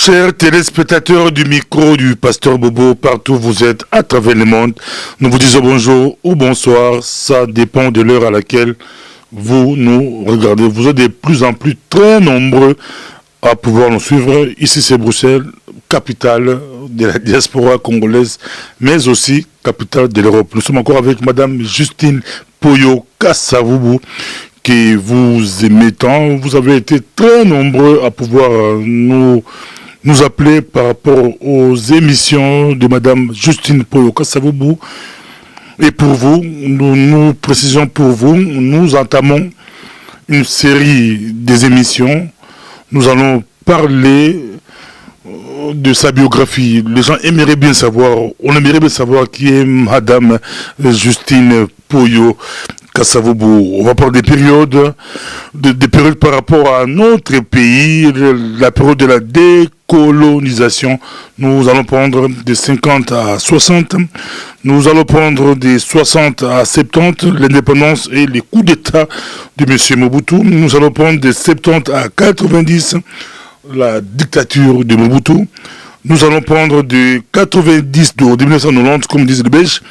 Chers téléspectateurs du micro du Pasteur Bobo, partout où vous êtes à travers le monde, nous vous disons bonjour ou bonsoir, ça dépend de l'heure à laquelle vous nous regardez. Vous êtes de plus en plus très nombreux à pouvoir nous suivre. Ici c'est Bruxelles, capitale de la diaspora congolaise, mais aussi capitale de l'Europe. Nous sommes encore avec Madame Justine Poyo Kassavubu, qui vous aimez tant. Vous avez été très nombreux à pouvoir nous appeler par rapport aux émissions de Madame Justine Poyo Kassavubu. Et pour vous, nous précisons pour vous, nous entamons une série des émissions. Nous allons parler de sa biographie. Les gens aimeraient bien savoir, on aimerait bien savoir qui est Madame Justine Poyo Kassavubu. On va parler des périodes, des périodes par rapport à notre pays, la période de la décolonisation. Nous allons prendre des 50 à 60. Nous allons prendre des 60 à 70, l'indépendance et les coups d'État de M. Mobutu. Nous allons prendre des 70 à 90, la dictature de Mobutu. Nous allons prendre de 90 de 1990, comme disent les Belges,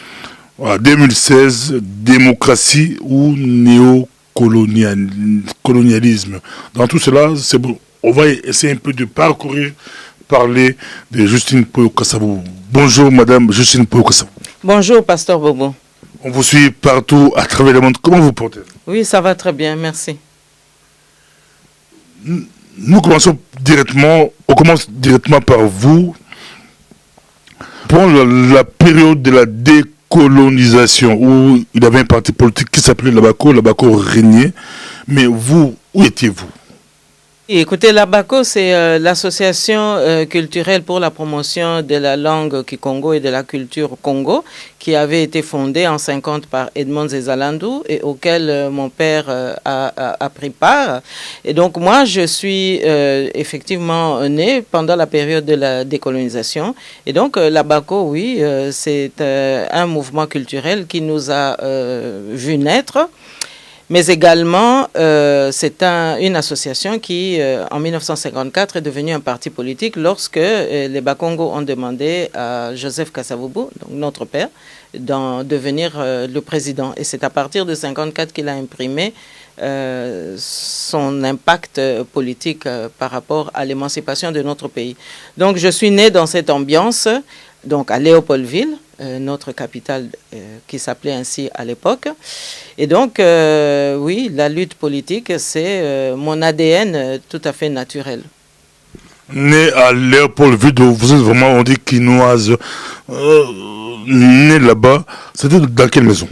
à 2016, démocratie ou néocolonialisme. Dans tout cela, c'est bon. On va essayer un peu de parler de Justine Poyo Kassavubu. Bonjour Madame Justine Poyo Kassavubu. Bonjour Pasteur Bobo. On vous suit partout à travers le monde. Comment vous portez? Oui, ça va très bien, merci. Nous commençons directement, on commence directement par vous. Pour la période de la décolonisation, où il y avait un parti politique qui s'appelait l'Abaco régnait. Mais vous, où étiez-vous? Écoutez, l'ABACO, c'est l'association culturelle pour la promotion de la langue Kikongo et de la culture Congo, qui avait été fondée en 50 par Edmond Zezalandou et auquel mon père a pris part. Et donc moi, je suis effectivement né pendant la période de la décolonisation. Et donc l'ABACO, oui, c'est un mouvement culturel qui nous a vu naître. Mais également, c'est une association qui, en 1954, est devenue un parti politique lorsque les Bakongo ont demandé à Joseph Kassavubu, donc notre père, d'en devenir le président. Et c'est à partir de 1954 qu'il a imprimé son impact politique par rapport à l'émancipation de notre pays. Donc, je suis né dans cette ambiance, donc à Léopoldville, notre capitale qui s'appelait ainsi à l'époque. Et donc, oui, la lutte politique, c'est mon ADN tout à fait naturel. Né à Léopoldville, vous êtes vraiment, on dit, quinoise. Né là-bas, c'était dans quelle maison?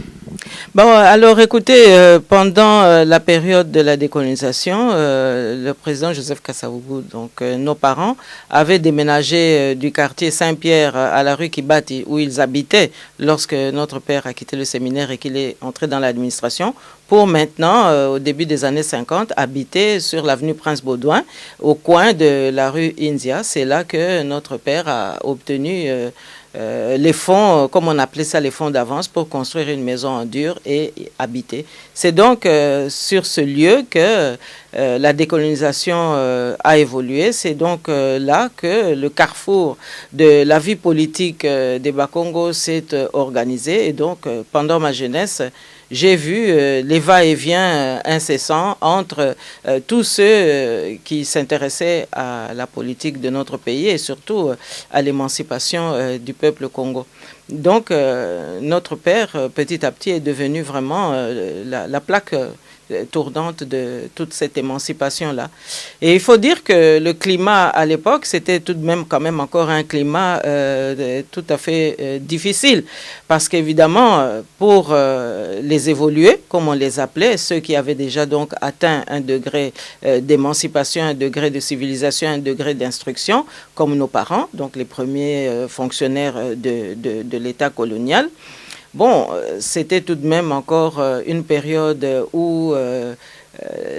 Bon, alors écoutez, pendant la période de la décolonisation, le président Joseph Kassavubu, donc nos parents, avaient déménagé du quartier Saint-Pierre à la rue Kibati, où ils habitaient lorsque notre père a quitté le séminaire et qu'il est entré dans l'administration, pour maintenant, au début des années 50, habiter sur l'avenue Prince-Baudouin, au coin de la rue India. C'est là que notre père a obtenu les fonds, comme on appelait ça, les fonds d'avance pour construire une maison en dur et habiter. C'est donc sur ce lieu que la décolonisation a évolué. C'est donc là que le carrefour de la vie politique des Bakongo s'est organisé. Et donc, pendant ma jeunesse, j'ai vu les va-et-vient incessants entre tous ceux qui s'intéressaient à la politique de notre pays et surtout à l'émancipation du peuple congo. Donc, notre père, petit à petit, est devenu vraiment la plaque tournante de toute cette émancipation-là. Et il faut dire que le climat à l'époque, c'était tout de même quand même encore un climat tout à fait difficile. Parce qu'évidemment, pour les évoluer, comme on les appelait, ceux qui avaient déjà donc atteint un degré d'émancipation, un degré de civilisation, un degré d'instruction, comme nos parents, donc les premiers fonctionnaires de l'État colonial, bon, c'était tout de même encore une période où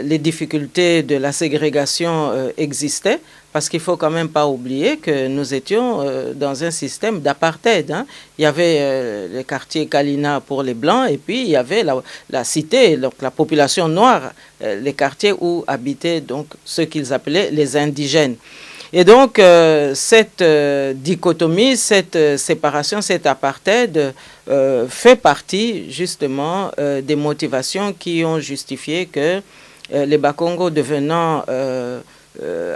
les difficultés de la ségrégation existaient, parce qu'il ne faut quand même pas oublier que nous étions dans un système d'apartheid. Hein. Il y avait le quartier Kalina pour les Blancs, et puis il y avait la cité, donc la population noire, les quartiers où habitaient donc ceux qu'ils appelaient les indigènes. Et donc, cette dichotomie, cette séparation, cet apartheid fait partie justement des motivations qui ont justifié que les Bakongo devenant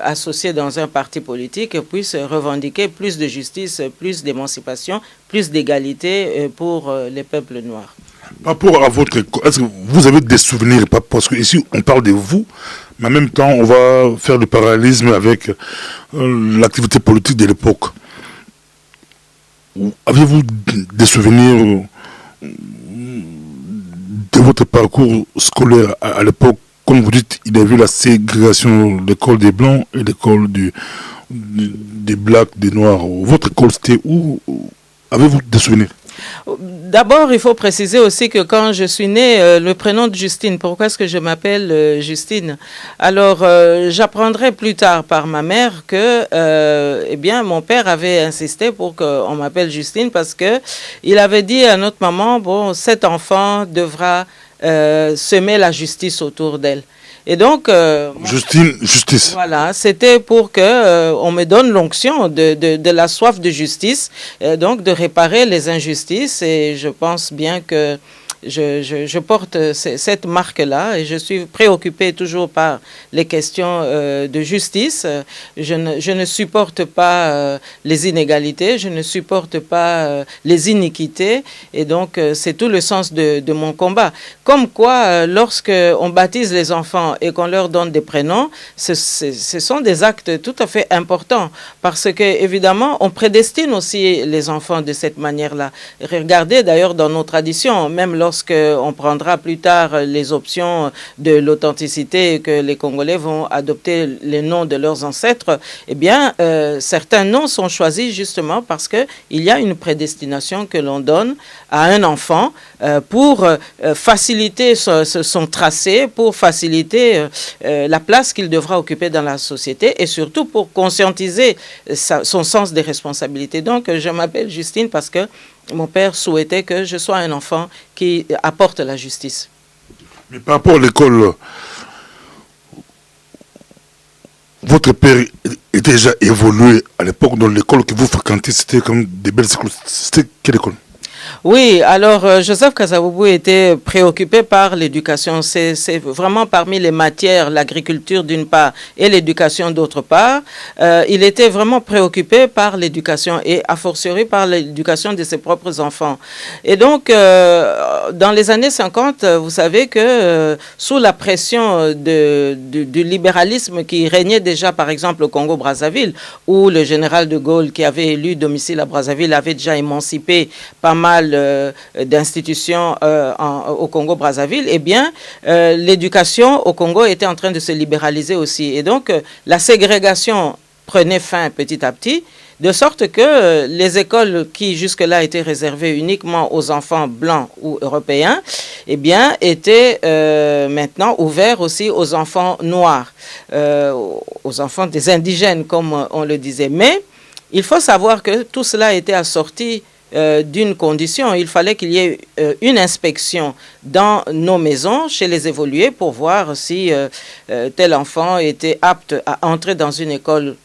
associés dans un parti politique puissent revendiquer plus de justice, plus d'émancipation, plus d'égalité pour les peuples noirs. Par rapport à votre école, est-ce que vous avez des souvenirs? Parce que ici on parle de vous, mais en même temps on va faire le parallélisme avec l'activité politique de l'époque. Avez-vous des souvenirs de votre parcours scolaire à l'époque? Comme vous dites, il y a eu la ségrégation de l'école des Blancs et l'école des Blacks, des Noirs. Votre école, c'était où? Avez-vous des souvenirs? D'abord, il faut préciser aussi que quand je suis née, le prénom de Justine, pourquoi est-ce que je m'appelle Justine? Alors, j'apprendrai plus tard par ma mère que, eh bien, mon père avait insisté pour qu'on m'appelle Justine parce que il avait dit à notre maman, bon, cet enfant devra semer la justice autour d'elle. Et donc, justice. Voilà, c'était pour que on me donne l'onction de la soif de justice, donc de réparer les injustices. Et je pense bien que je porte cette marque-là et je suis préoccupée toujours par les questions de justice. Je ne supporte pas les inégalités, je ne supporte pas les iniquités et donc c'est tout le sens de mon combat. Comme quoi, lorsque on baptise les enfants et qu'on leur donne des prénoms, ce sont des actes tout à fait importants parce que évidemment, on prédestine aussi les enfants de cette manière-là. Regardez d'ailleurs dans nos traditions, même lorsqu'on prendra plus tard les options de l'authenticité et que les Congolais vont adopter les noms de leurs ancêtres, eh bien, certains noms sont choisis justement parce qu'il y a une prédestination que l'on donne à un enfant pour faciliter son tracé, pour faciliter la place qu'il devra occuper dans la société et surtout pour conscientiser son sens des responsabilités. Donc, je m'appelle Justine parce que mon père souhaitait que je sois un enfant qui apporte la justice. Mais par rapport à l'école, votre père était déjà évolué à l'époque dans l'école que vous fréquentez, c'était comme des belles écoles. C'était quelle école? Oui, alors Joseph Kasavubu était préoccupé par l'éducation. C'est vraiment parmi les matières, l'agriculture d'une part et l'éducation d'autre part. Il était vraiment préoccupé par l'éducation et a fortiori par l'éducation de ses propres enfants. Et donc, dans les années 50, vous savez que sous la pression du libéralisme qui régnait déjà, par exemple, au Congo-Brazzaville, où le général de Gaulle, qui avait élu domicile à Brazzaville, avait déjà émancipé pas mal d'institutions au Congo-Brazzaville, eh bien, l'éducation au Congo était en train de se libéraliser aussi. Et donc, la ségrégation prenait fin petit à petit, de sorte que les écoles qui jusque-là étaient réservées uniquement aux enfants blancs ou européens, eh bien, étaient maintenant ouvertes aussi aux enfants noirs, aux enfants des indigènes, comme on le disait. Mais il faut savoir que tout cela était assorti d'une condition. Il fallait qu'il y ait une inspection dans nos maisons, chez les évolués, pour voir si tel enfant était apte à entrer dans une école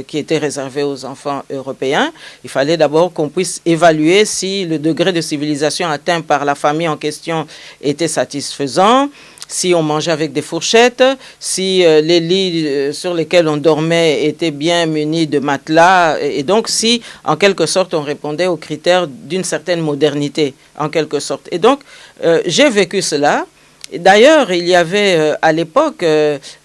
qui était réservée aux enfants européens. Il fallait d'abord qu'on puisse évaluer si le degré de civilisation atteint par la famille en question était satisfaisant, si on mangeait avec des fourchettes, si les lits sur lesquels on dormait étaient bien munis de matelas, et donc si, en quelque sorte, on répondait aux critères d'une certaine modernité, en quelque sorte. Et donc, j'ai vécu cela. D'ailleurs, il y avait à l'époque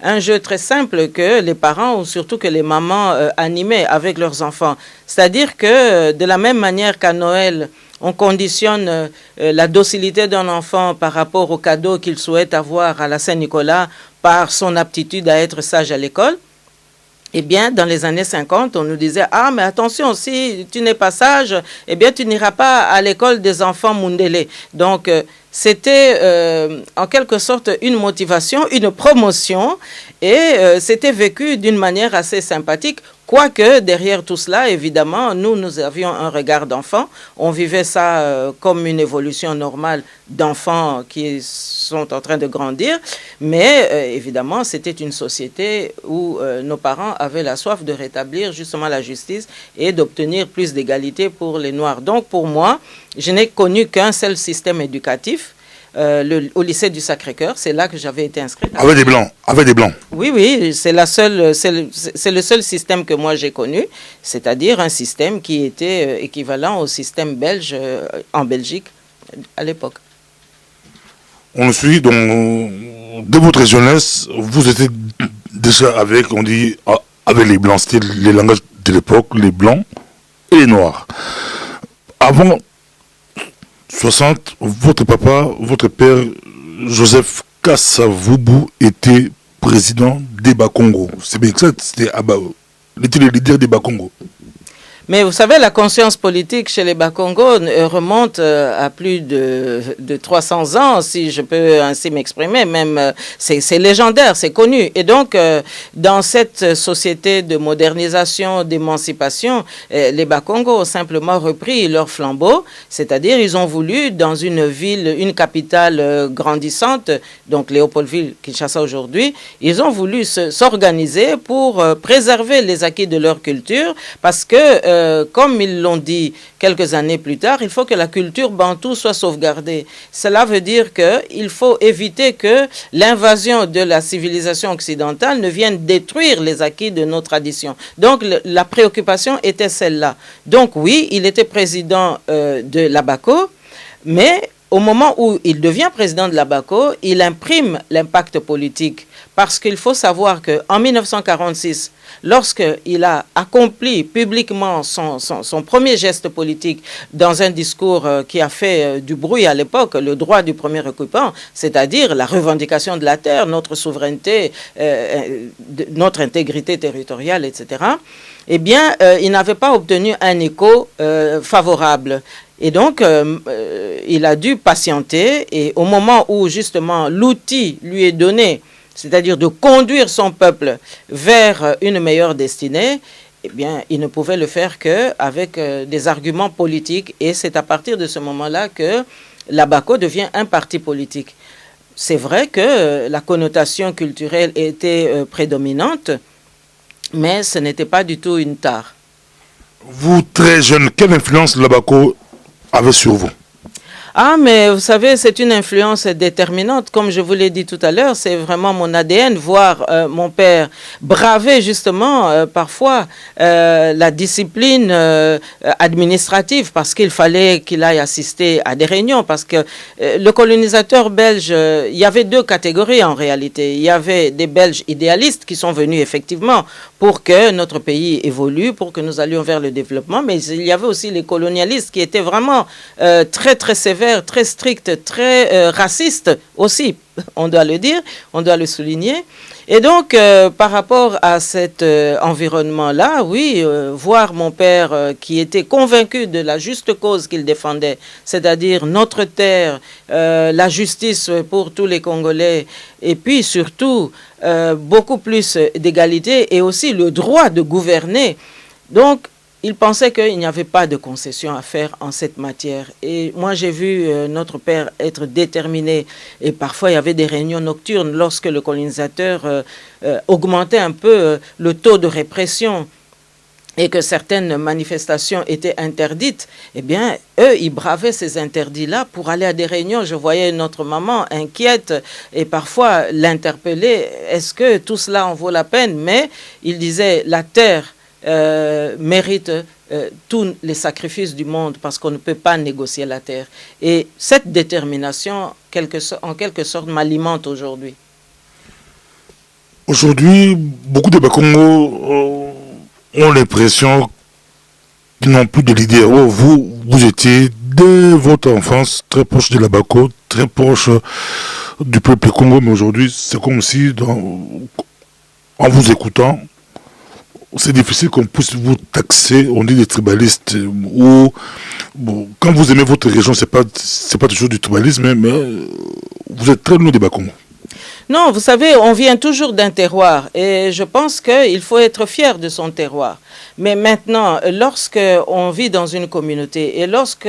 un jeu très simple que les parents, ou surtout que les mamans, animaient avec leurs enfants. C'est-à-dire que, de la même manière qu'à Noël, on conditionne la docilité d'un enfant par rapport au cadeau qu'il souhaite avoir à la Saint-Nicolas par son aptitude à être sage à l'école. Eh bien, dans les années 50, on nous disait « Ah, mais attention, si tu n'es pas sage, eh bien, tu n'iras pas à l'école des enfants Mundele. » Donc, c'était en quelque sorte une motivation, une promotion, et c'était vécu d'une manière assez sympathique Quoique, derrière tout cela, évidemment, nous avions un regard d'enfant. On vivait ça comme une évolution normale d'enfants qui sont en train de grandir. Mais évidemment, c'était une société où nos parents avaient la soif de rétablir justement la justice et d'obtenir plus d'égalité pour les Noirs. Donc, pour moi, je n'ai connu qu'un seul système éducatif. Au lycée du Sacré-Cœur, c'est là que j'avais été inscrite. Avec des Blancs, avec des Blancs. Oui, c'est le seul système que moi j'ai connu, c'est-à-dire un système qui était équivalent au système belge en Belgique à l'époque. On suit, donc, de votre jeunesse, vous étiez déjà avec, on dit, avec les Blancs, c'était les langages de l'époque, les Blancs et les Noirs. Avant 60, votre papa, votre père, Joseph Kasavubu, était président des Bakongo. C'est bien que ça, c'était il était le leader des Bakongo. Mais vous savez, la conscience politique chez les Bakongo remonte à plus de 300 ans, si je peux ainsi m'exprimer. Même, c'est légendaire, c'est connu. Et donc, dans cette société de modernisation, d'émancipation, les Bakongo ont simplement repris leur flambeau, c'est-à-dire ils ont voulu, dans une ville, une capitale grandissante, donc Léopoldville, Kinshasa aujourd'hui, ils ont voulu s'organiser pour préserver les acquis de leur culture, parce que comme ils l'ont dit quelques années plus tard, il faut que la culture bantoue soit sauvegardée. Cela veut dire qu'il faut éviter que l'invasion de la civilisation occidentale ne vienne détruire les acquis de nos traditions. Donc la préoccupation était celle-là. Donc oui, il était président de l'ABACO, mais au moment où il devient président de l'ABACO, il imprime l'impact politique. Parce qu'il faut savoir qu'en 1946, lorsqu'il a accompli publiquement son premier geste politique dans un discours qui a fait du bruit à l'époque, le droit du premier occupant, c'est-à-dire la revendication de la terre, notre souveraineté, notre intégrité territoriale, etc., eh bien, il n'avait pas obtenu un écho favorable. Et donc, il a dû patienter, et au moment où justement l'outil lui est donné, c'est-à-dire de conduire son peuple vers une meilleure destinée, eh bien, il ne pouvait le faire qu'avec des arguments politiques. Et c'est à partir de ce moment-là que l'ABACO devient un parti politique. C'est vrai que la connotation culturelle était prédominante, mais ce n'était pas du tout une tare. Vous, très jeune, quelle influence l'ABACO avait sur vous? Ah, mais vous savez, c'est une influence déterminante. Comme je vous l'ai dit tout à l'heure, c'est vraiment mon ADN, voir mon père braver justement parfois la discipline administrative, parce qu'il fallait qu'il aille assister à des réunions, parce que le colonisateur belge, il y avait deux catégories en réalité. Il y avait des Belges idéalistes qui sont venus effectivement pour que notre pays évolue, pour que nous allions vers le développement, mais il y avait aussi les colonialistes qui étaient vraiment très très sévères, très strict, très raciste aussi, on doit le dire, on doit le souligner. Et donc, par rapport à cet environnement-là, oui, voir mon père qui était convaincu de la juste cause qu'il défendait, c'est-à-dire notre terre, la justice pour tous les Congolais, et puis surtout beaucoup plus d'égalité et aussi le droit de gouverner. Donc, il pensait qu'il n'y avait pas de concession à faire en cette matière. Et moi, j'ai vu notre père être déterminé. Et parfois, il y avait des réunions nocturnes lorsque le colonisateur augmentait un peu le taux de répression et que certaines manifestations étaient interdites. Eh bien, eux, ils bravaient ces interdits-là pour aller à des réunions. Je voyais notre maman inquiète et parfois l'interpeller. Est-ce que tout cela en vaut la peine? Mais il disait, la terre mérite tous les sacrifices du monde parce qu'on ne peut pas négocier la terre. Et cette détermination, en quelque sorte, m'alimente aujourd'hui. Aujourd'hui, beaucoup de Bakongo ont l'impression qu'ils n'ont plus de leader. Oh, vous étiez, dès votre enfance, très proche de la Bako, très proche du peuple Congo, mais aujourd'hui, c'est comme si, en vous écoutant, c'est difficile qu'on puisse vous taxer, on dit des tribalistes, ou bon, quand vous aimez votre région, c'est pas toujours du tribalisme, mais vous êtes très loin des Bakongo. Non, vous savez, on vient toujours d'un terroir et je pense qu'il faut être fier de son terroir. Mais maintenant, lorsque on vit dans une communauté et lorsque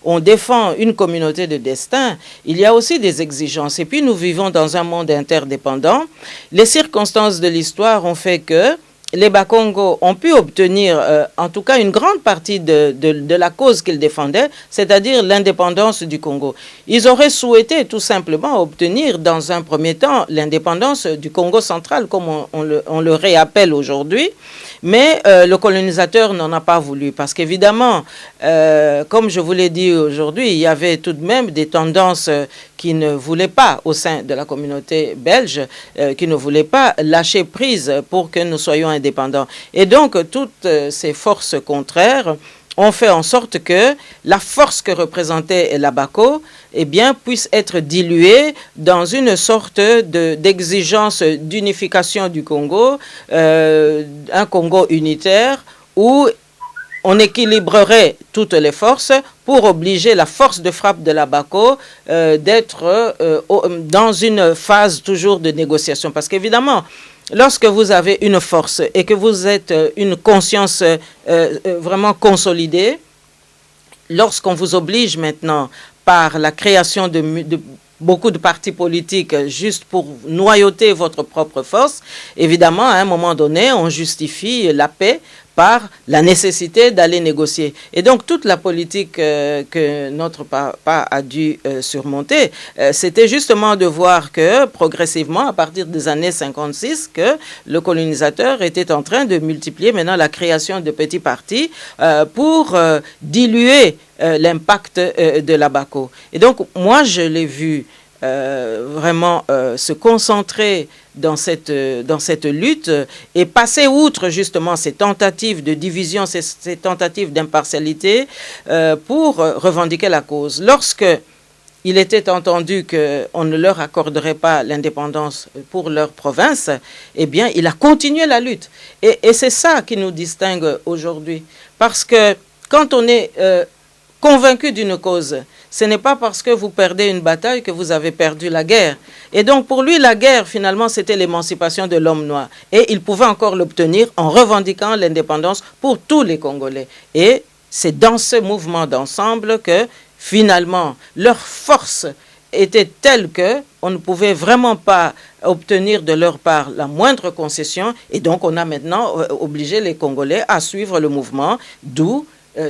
on défend une communauté de destin, il y a aussi des exigences. Et puis nous vivons dans un monde interdépendant. Les circonstances de l'histoire ont fait que les Bakongo ont pu obtenir, en tout cas, une grande partie de la cause qu'ils défendaient, c'est-à-dire l'indépendance du Congo. Ils auraient souhaité tout simplement obtenir, dans un premier temps, l'indépendance du Congo central, comme on le réappelle aujourd'hui. Mais le colonisateur n'en a pas voulu parce qu'évidemment, comme je vous l'ai dit aujourd'hui, il y avait tout de même des tendances qui ne voulaient pas, au sein de la communauté belge, qui ne voulaient pas lâcher prise pour que nous soyons indépendants. Et donc, toutes ces forces contraires ont fait en sorte que la force que représentait la BACO eh bien, puisse être diluée dans une sorte d'exigence d'unification du Congo, un Congo unitaire où on équilibrerait toutes les forces pour obliger la force de frappe de la BACO d'être dans une phase toujours de négociation. Parce qu'évidemment, lorsque vous avez une force et que vous êtes une conscience vraiment consolidée, lorsqu'on vous oblige maintenant par la création de beaucoup de partis politiques juste pour noyauter votre propre force, évidemment, à un moment donné, on justifie la paix par la nécessité d'aller négocier. Et donc, toute la politique que notre papa a dû surmonter, c'était justement de voir que, progressivement, à partir des années 56, que le colonisateur était en train de multiplier maintenant la création de petits partis pour diluer l'impact de la BACO. Et donc, moi, je l'ai vu vraiment se concentrer dans cette lutte et passer outre justement ces tentatives de division, ces tentatives d'impartialité pour revendiquer la cause. Lorsque il était entendu qu'on ne leur accorderait pas l'indépendance pour leur province, eh bien, il a continué la lutte. Et c'est ça qui nous distingue aujourd'hui. Parce que quand on est convaincu d'une cause, ce n'est pas parce que vous perdez une bataille que vous avez perdu la guerre. Et donc pour lui, la guerre, finalement, c'était l'émancipation de l'homme noir. Et il pouvait encore l'obtenir en revendiquant l'indépendance pour tous les Congolais. Et c'est dans ce mouvement d'ensemble que, finalement, leur force était telle qu'on ne pouvait vraiment pas obtenir de leur part la moindre concession. Et donc on a maintenant obligé les Congolais à suivre le mouvement, d'où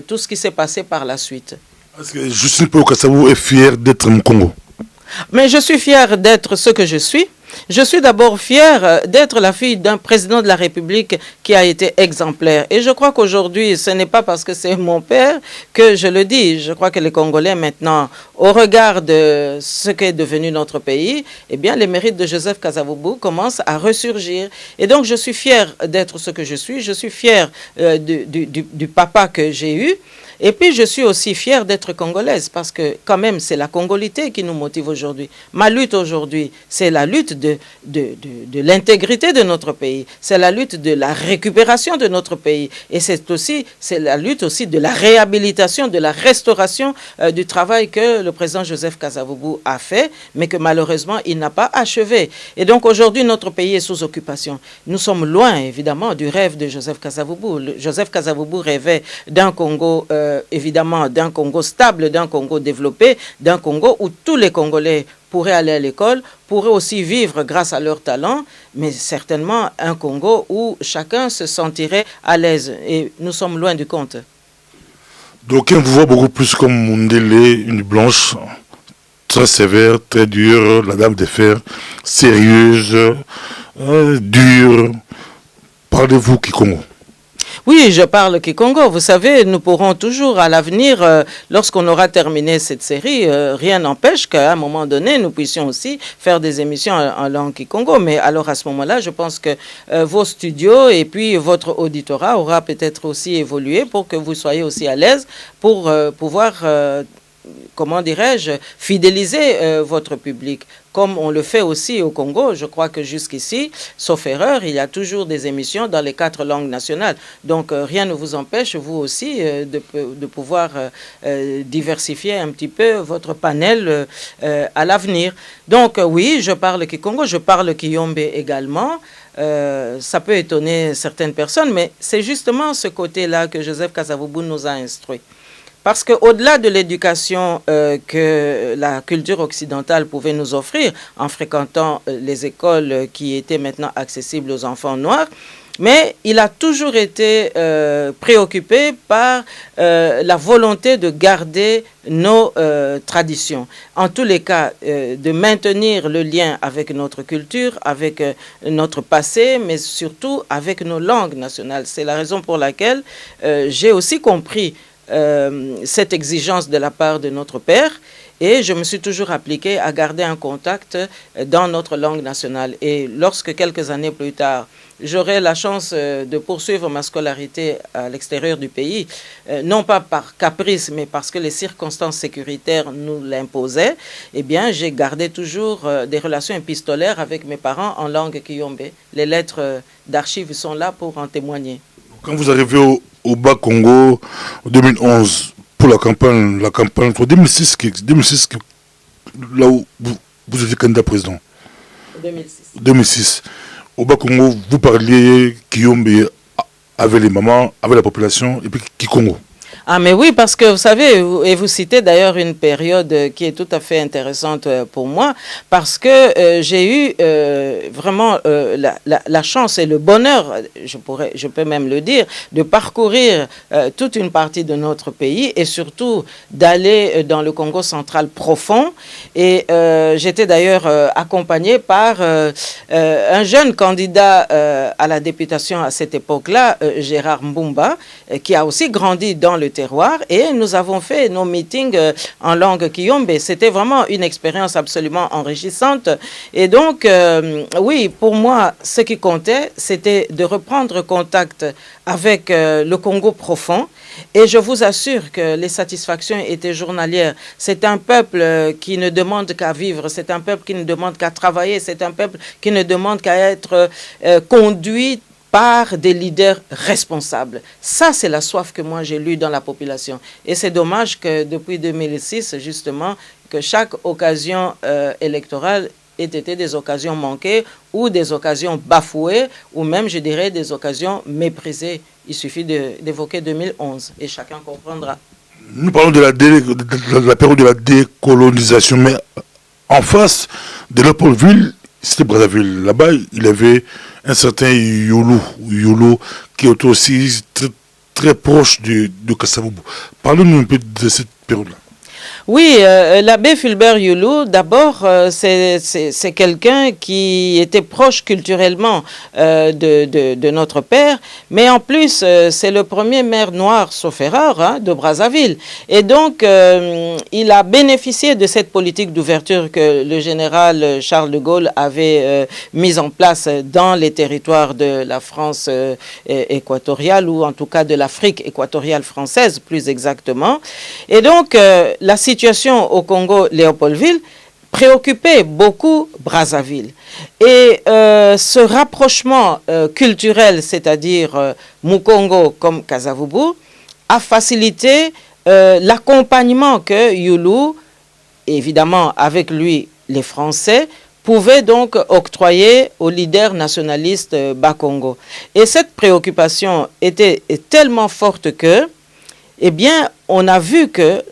tout ce qui s'est passé par la suite. Est-ce que Justine Paul Kassabou est fier d'être au Congo? Mais je suis fière d'être ce que je suis. Je suis d'abord fière d'être la fille d'un président de la République qui a été exemplaire. Et je crois qu'aujourd'hui, ce n'est pas parce que c'est mon père que je le dis. Je crois que les Congolais maintenant, au regard de ce qu'est devenu notre pays, eh bien, les mérites de Joseph Kasavubu commencent à ressurgir. Et donc, je suis fière d'être ce que je suis. Je suis fière du papa que j'ai eu. Et puis, je suis aussi fière d'être congolaise parce que, quand même, c'est la congolité qui nous motive aujourd'hui. Ma lutte aujourd'hui, c'est la lutte de l'intégrité de notre pays. C'est la lutte de la récupération de notre pays. Et c'est la lutte aussi de la réhabilitation, de la restauration du travail que le président Joseph Kasavubu a fait, mais que malheureusement, il n'a pas achevé. Et donc, aujourd'hui, notre pays est sous occupation. Nous sommes loin, évidemment, du rêve de Joseph Kasavubu. Joseph Kasavubu rêvait d'un Congo évidemment d'un Congo stable, d'un Congo développé, d'un Congo où tous les Congolais pourraient aller à l'école, pourraient aussi vivre grâce à leur talent, mais certainement un Congo où chacun se sentirait à l'aise. Et nous sommes loin du compte. Donc on vous voit beaucoup plus comme Mundele, une blanche, très sévère, très dure, la dame de fer, sérieuse, dure. Parlez-vous Kikongo? Oui, je parle Kikongo. Vous savez, nous pourrons toujours à l'avenir, lorsqu'on aura terminé cette série, rien n'empêche qu'à un moment donné, nous puissions aussi faire des émissions en langue Kikongo. Mais alors à ce moment-là, je pense que vos studios et puis votre auditorat aura peut-être aussi évolué pour que vous soyez aussi à l'aise pour pouvoir comment dirais-je, fidéliser votre public, comme on le fait aussi au Congo. Je crois que jusqu'ici, sauf erreur, il y a toujours des émissions dans les 4 langues nationales. Donc rien ne vous empêche, vous aussi, de pouvoir diversifier un petit peu votre panel à l'avenir. Donc oui, je parle Kikongo, je parle Kiyombe également. Ça peut étonner certaines personnes, mais c'est justement ce côté-là que Joseph Kasavubu nous a instruit. Parce qu'au-delà de l'éducation que la culture occidentale pouvait nous offrir en fréquentant les écoles qui étaient maintenant accessibles aux enfants noirs, mais il a toujours été préoccupé par la volonté de garder nos traditions. En tous les cas, de maintenir le lien avec notre culture, avec notre passé, mais surtout avec nos langues nationales. C'est la raison pour laquelle j'ai aussi compris cette exigence de la part de notre père, et je me suis toujours appliqué à garder un contact dans notre langue nationale. Et lorsque quelques années plus tard, j'aurai la chance de poursuivre ma scolarité à l'extérieur du pays, non pas par caprice, mais parce que les circonstances sécuritaires nous l'imposaient, eh bien, j'ai gardé toujours des relations épistolaires avec mes parents en langue kiyombe. Les lettres d'archives sont là pour en témoigner. Quand vous arrivez au Bas-Congo en 2011, pour la campagne pour 2006, là où vous étiez candidat président. 2006. Au Bas-Congo, vous parliez Kiyombe avec les mamans, avec la population, et puis Kikongo. Ah mais oui, parce que vous savez, et vous citez d'ailleurs une période qui est tout à fait intéressante pour moi, parce que j'ai eu vraiment la chance et le bonheur, je peux même le dire, de parcourir toute une partie de notre pays et surtout d'aller dans le Congo central profond. Et j'étais d'ailleurs accompagné par un jeune candidat à la députation à cette époque-là, Gérard Mbumba, qui a aussi grandi dans le terroir, et nous avons fait nos meetings en langue kiyombe. C'était vraiment une expérience absolument enrichissante. Et donc, oui, pour moi, ce qui comptait, c'était de reprendre contact avec le Congo profond. Et je vous assure que les satisfactions étaient journalières. C'est un peuple qui ne demande qu'à vivre, c'est un peuple qui ne demande qu'à travailler, c'est un peuple qui ne demande qu'à être conduit par des leaders responsables. Ça, c'est la soif que moi j'ai lue dans la population. Et c'est dommage que depuis 2006, justement, que chaque occasion électorale ait été des occasions manquées ou des occasions bafouées ou même, je dirais, des occasions méprisées. Il suffit d'évoquer 2011 et chacun comprendra. Nous parlons de la période de la décolonisation, mais en face de Léopoldville, c'était Brazzaville. Là-bas, il y avait un certain Yolo qui est aussi très proche de Kasavubu. Parlez-nous un peu de cette période-là. Oui, l'abbé Fulbert Youlou, d'abord, c'est quelqu'un qui était proche culturellement de notre père, mais en plus, c'est le premier maire noir, sauf erreur, de Brazzaville. Et donc, il a bénéficié de cette politique d'ouverture que le général Charles de Gaulle avait mise en place dans les territoires de la France équatoriale, ou en tout cas de l'Afrique équatoriale française, plus exactement. Et donc, la situation au Congo-Léopoldville préoccupait beaucoup Brazzaville. Et ce rapprochement culturel, c'est-à-dire Mukongo comme Kasavubu, a facilité l'accompagnement que Youlou, évidemment avec lui les Français, pouvaient donc octroyer aux leaders nationalistes Bas-Congo. Et cette préoccupation était tellement forte que, eh bien, on a vu que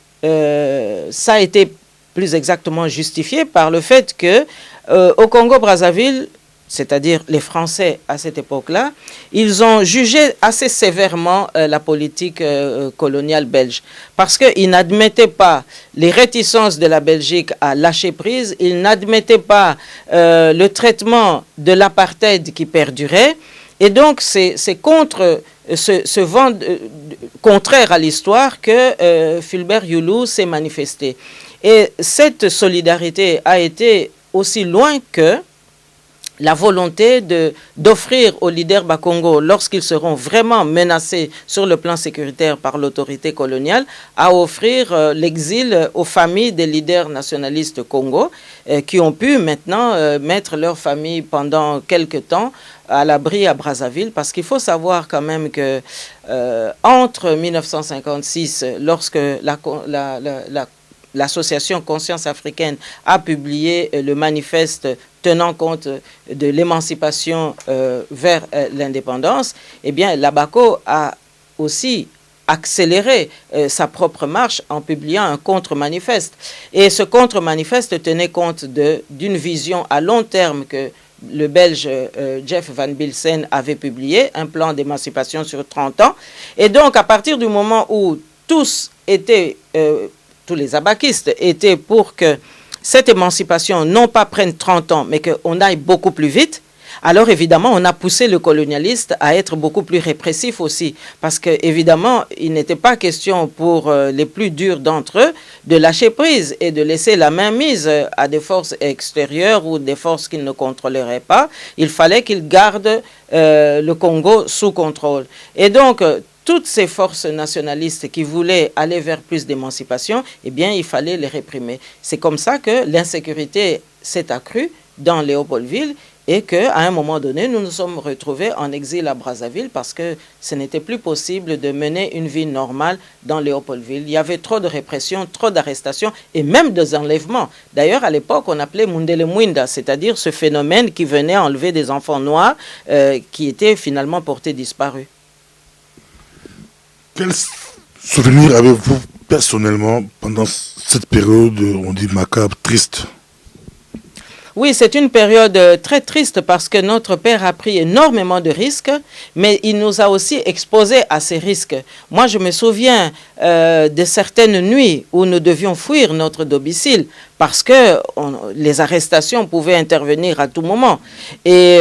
ça a été plus exactement justifié par le fait que au Congo-Brazzaville, c'est-à-dire les Français à cette époque-là, ils ont jugé assez sévèrement la politique coloniale belge, parce qu'ils n'admettaient pas les réticences de la Belgique à lâcher prise, ils n'admettaient pas le traitement de l'apartheid qui perdurait, et donc c'est contre ce vent contraire à l'histoire que Fulbert Youlou s'est manifesté. Et cette solidarité a été aussi loin que la volonté d'offrir aux leaders Bakongo, lorsqu'ils seront vraiment menacés sur le plan sécuritaire par l'autorité coloniale, à offrir l'exil aux familles des leaders nationalistes Congo qui ont pu maintenant mettre leur famille pendant quelque temps à l'abri à Brazzaville, parce qu'il faut savoir quand même que entre 1956, lorsque l'association Conscience africaine a publié le manifeste tenant compte de l'émancipation vers l'indépendance, eh bien, la BACO a aussi accéléré sa propre marche en publiant un contre-manifeste. Et ce contre-manifeste tenait compte d'une vision à long terme que le Belge Jeff Van Bilsen avait publié, un plan d'émancipation sur 30 ans. Et donc, à partir du moment où tous les abakistes étaient pour que cette émancipation non pas prenne 30 ans, mais qu'on aille beaucoup plus vite, alors évidemment, on a poussé le colonialiste à être beaucoup plus répressif aussi. Parce qu'évidemment, il n'était pas question pour les plus durs d'entre eux de lâcher prise et de laisser la main mise à des forces extérieures ou des forces qu'ils ne contrôleraient pas. Il fallait qu'ils gardent le Congo sous contrôle. Et donc, toutes ces forces nationalistes qui voulaient aller vers plus d'émancipation, eh bien, il fallait les réprimer. C'est comme ça que l'insécurité s'est accrue dans Léopoldville et qu'à un moment donné, nous nous sommes retrouvés en exil à Brazzaville parce que ce n'était plus possible de mener une vie normale dans Léopoldville. Il y avait trop de répression, trop d'arrestations et même des enlèvements. D'ailleurs, à l'époque, on appelait Mundele Mwinda, c'est-à-dire ce phénomène qui venait enlever des enfants noirs qui étaient finalement portés disparus. Quel souvenir avez-vous personnellement pendant cette période, on dit macabre, triste? Oui, c'est une période très triste parce que notre père a pris énormément de risques, mais il nous a aussi exposés à ces risques. Moi, je me souviens de certaines nuits où nous devions fuir notre domicile parce que les arrestations pouvaient intervenir à tout moment. Et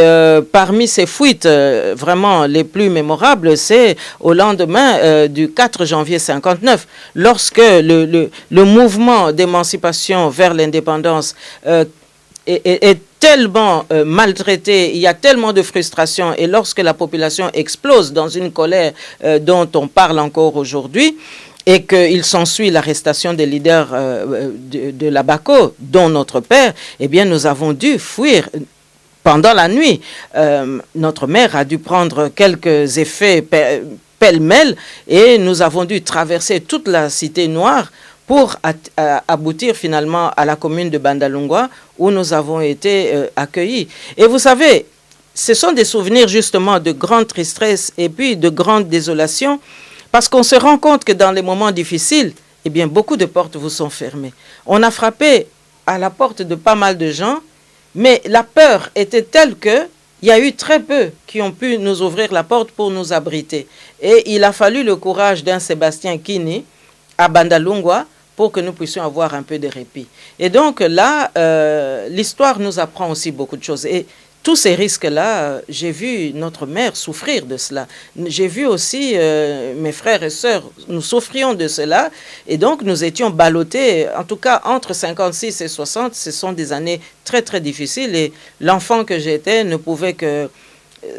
parmi ces fuites vraiment les plus mémorables, c'est au lendemain du 4 janvier 59, lorsque le mouvement d'émancipation vers l'indépendance est tellement maltraité, il y a tellement de frustration, et lorsque la population explose dans une colère dont on parle encore aujourd'hui, et qu'il s'ensuit l'arrestation des leaders de la BACO, dont notre père, eh bien nous avons dû fuir pendant la nuit. Notre mère a dû prendre quelques effets pêle-mêle, et nous avons dû traverser toute la cité noire pour aboutir finalement à la commune de Bandalungwa où nous avons été accueillis. Et vous savez, ce sont des souvenirs justement de grande tristesse et puis de grande désolation parce qu'on se rend compte que dans les moments difficiles, eh bien, beaucoup de portes vous sont fermées. On a frappé à la porte de pas mal de gens, mais la peur était telle que il y a eu très peu qui ont pu nous ouvrir la porte pour nous abriter. Et il a fallu le courage d'un Sébastien Kini à Bandalungwa pour que nous puissions avoir un peu de répit. Et donc là, l'histoire nous apprend aussi beaucoup de choses. Et tous ces risques-là, j'ai vu notre mère souffrir de cela. J'ai vu aussi mes frères et sœurs, nous souffrions de cela. Et donc nous étions ballottés, en tout cas entre 56 et 60, ce sont des années très très difficiles. Et l'enfant que j'étais ne pouvait que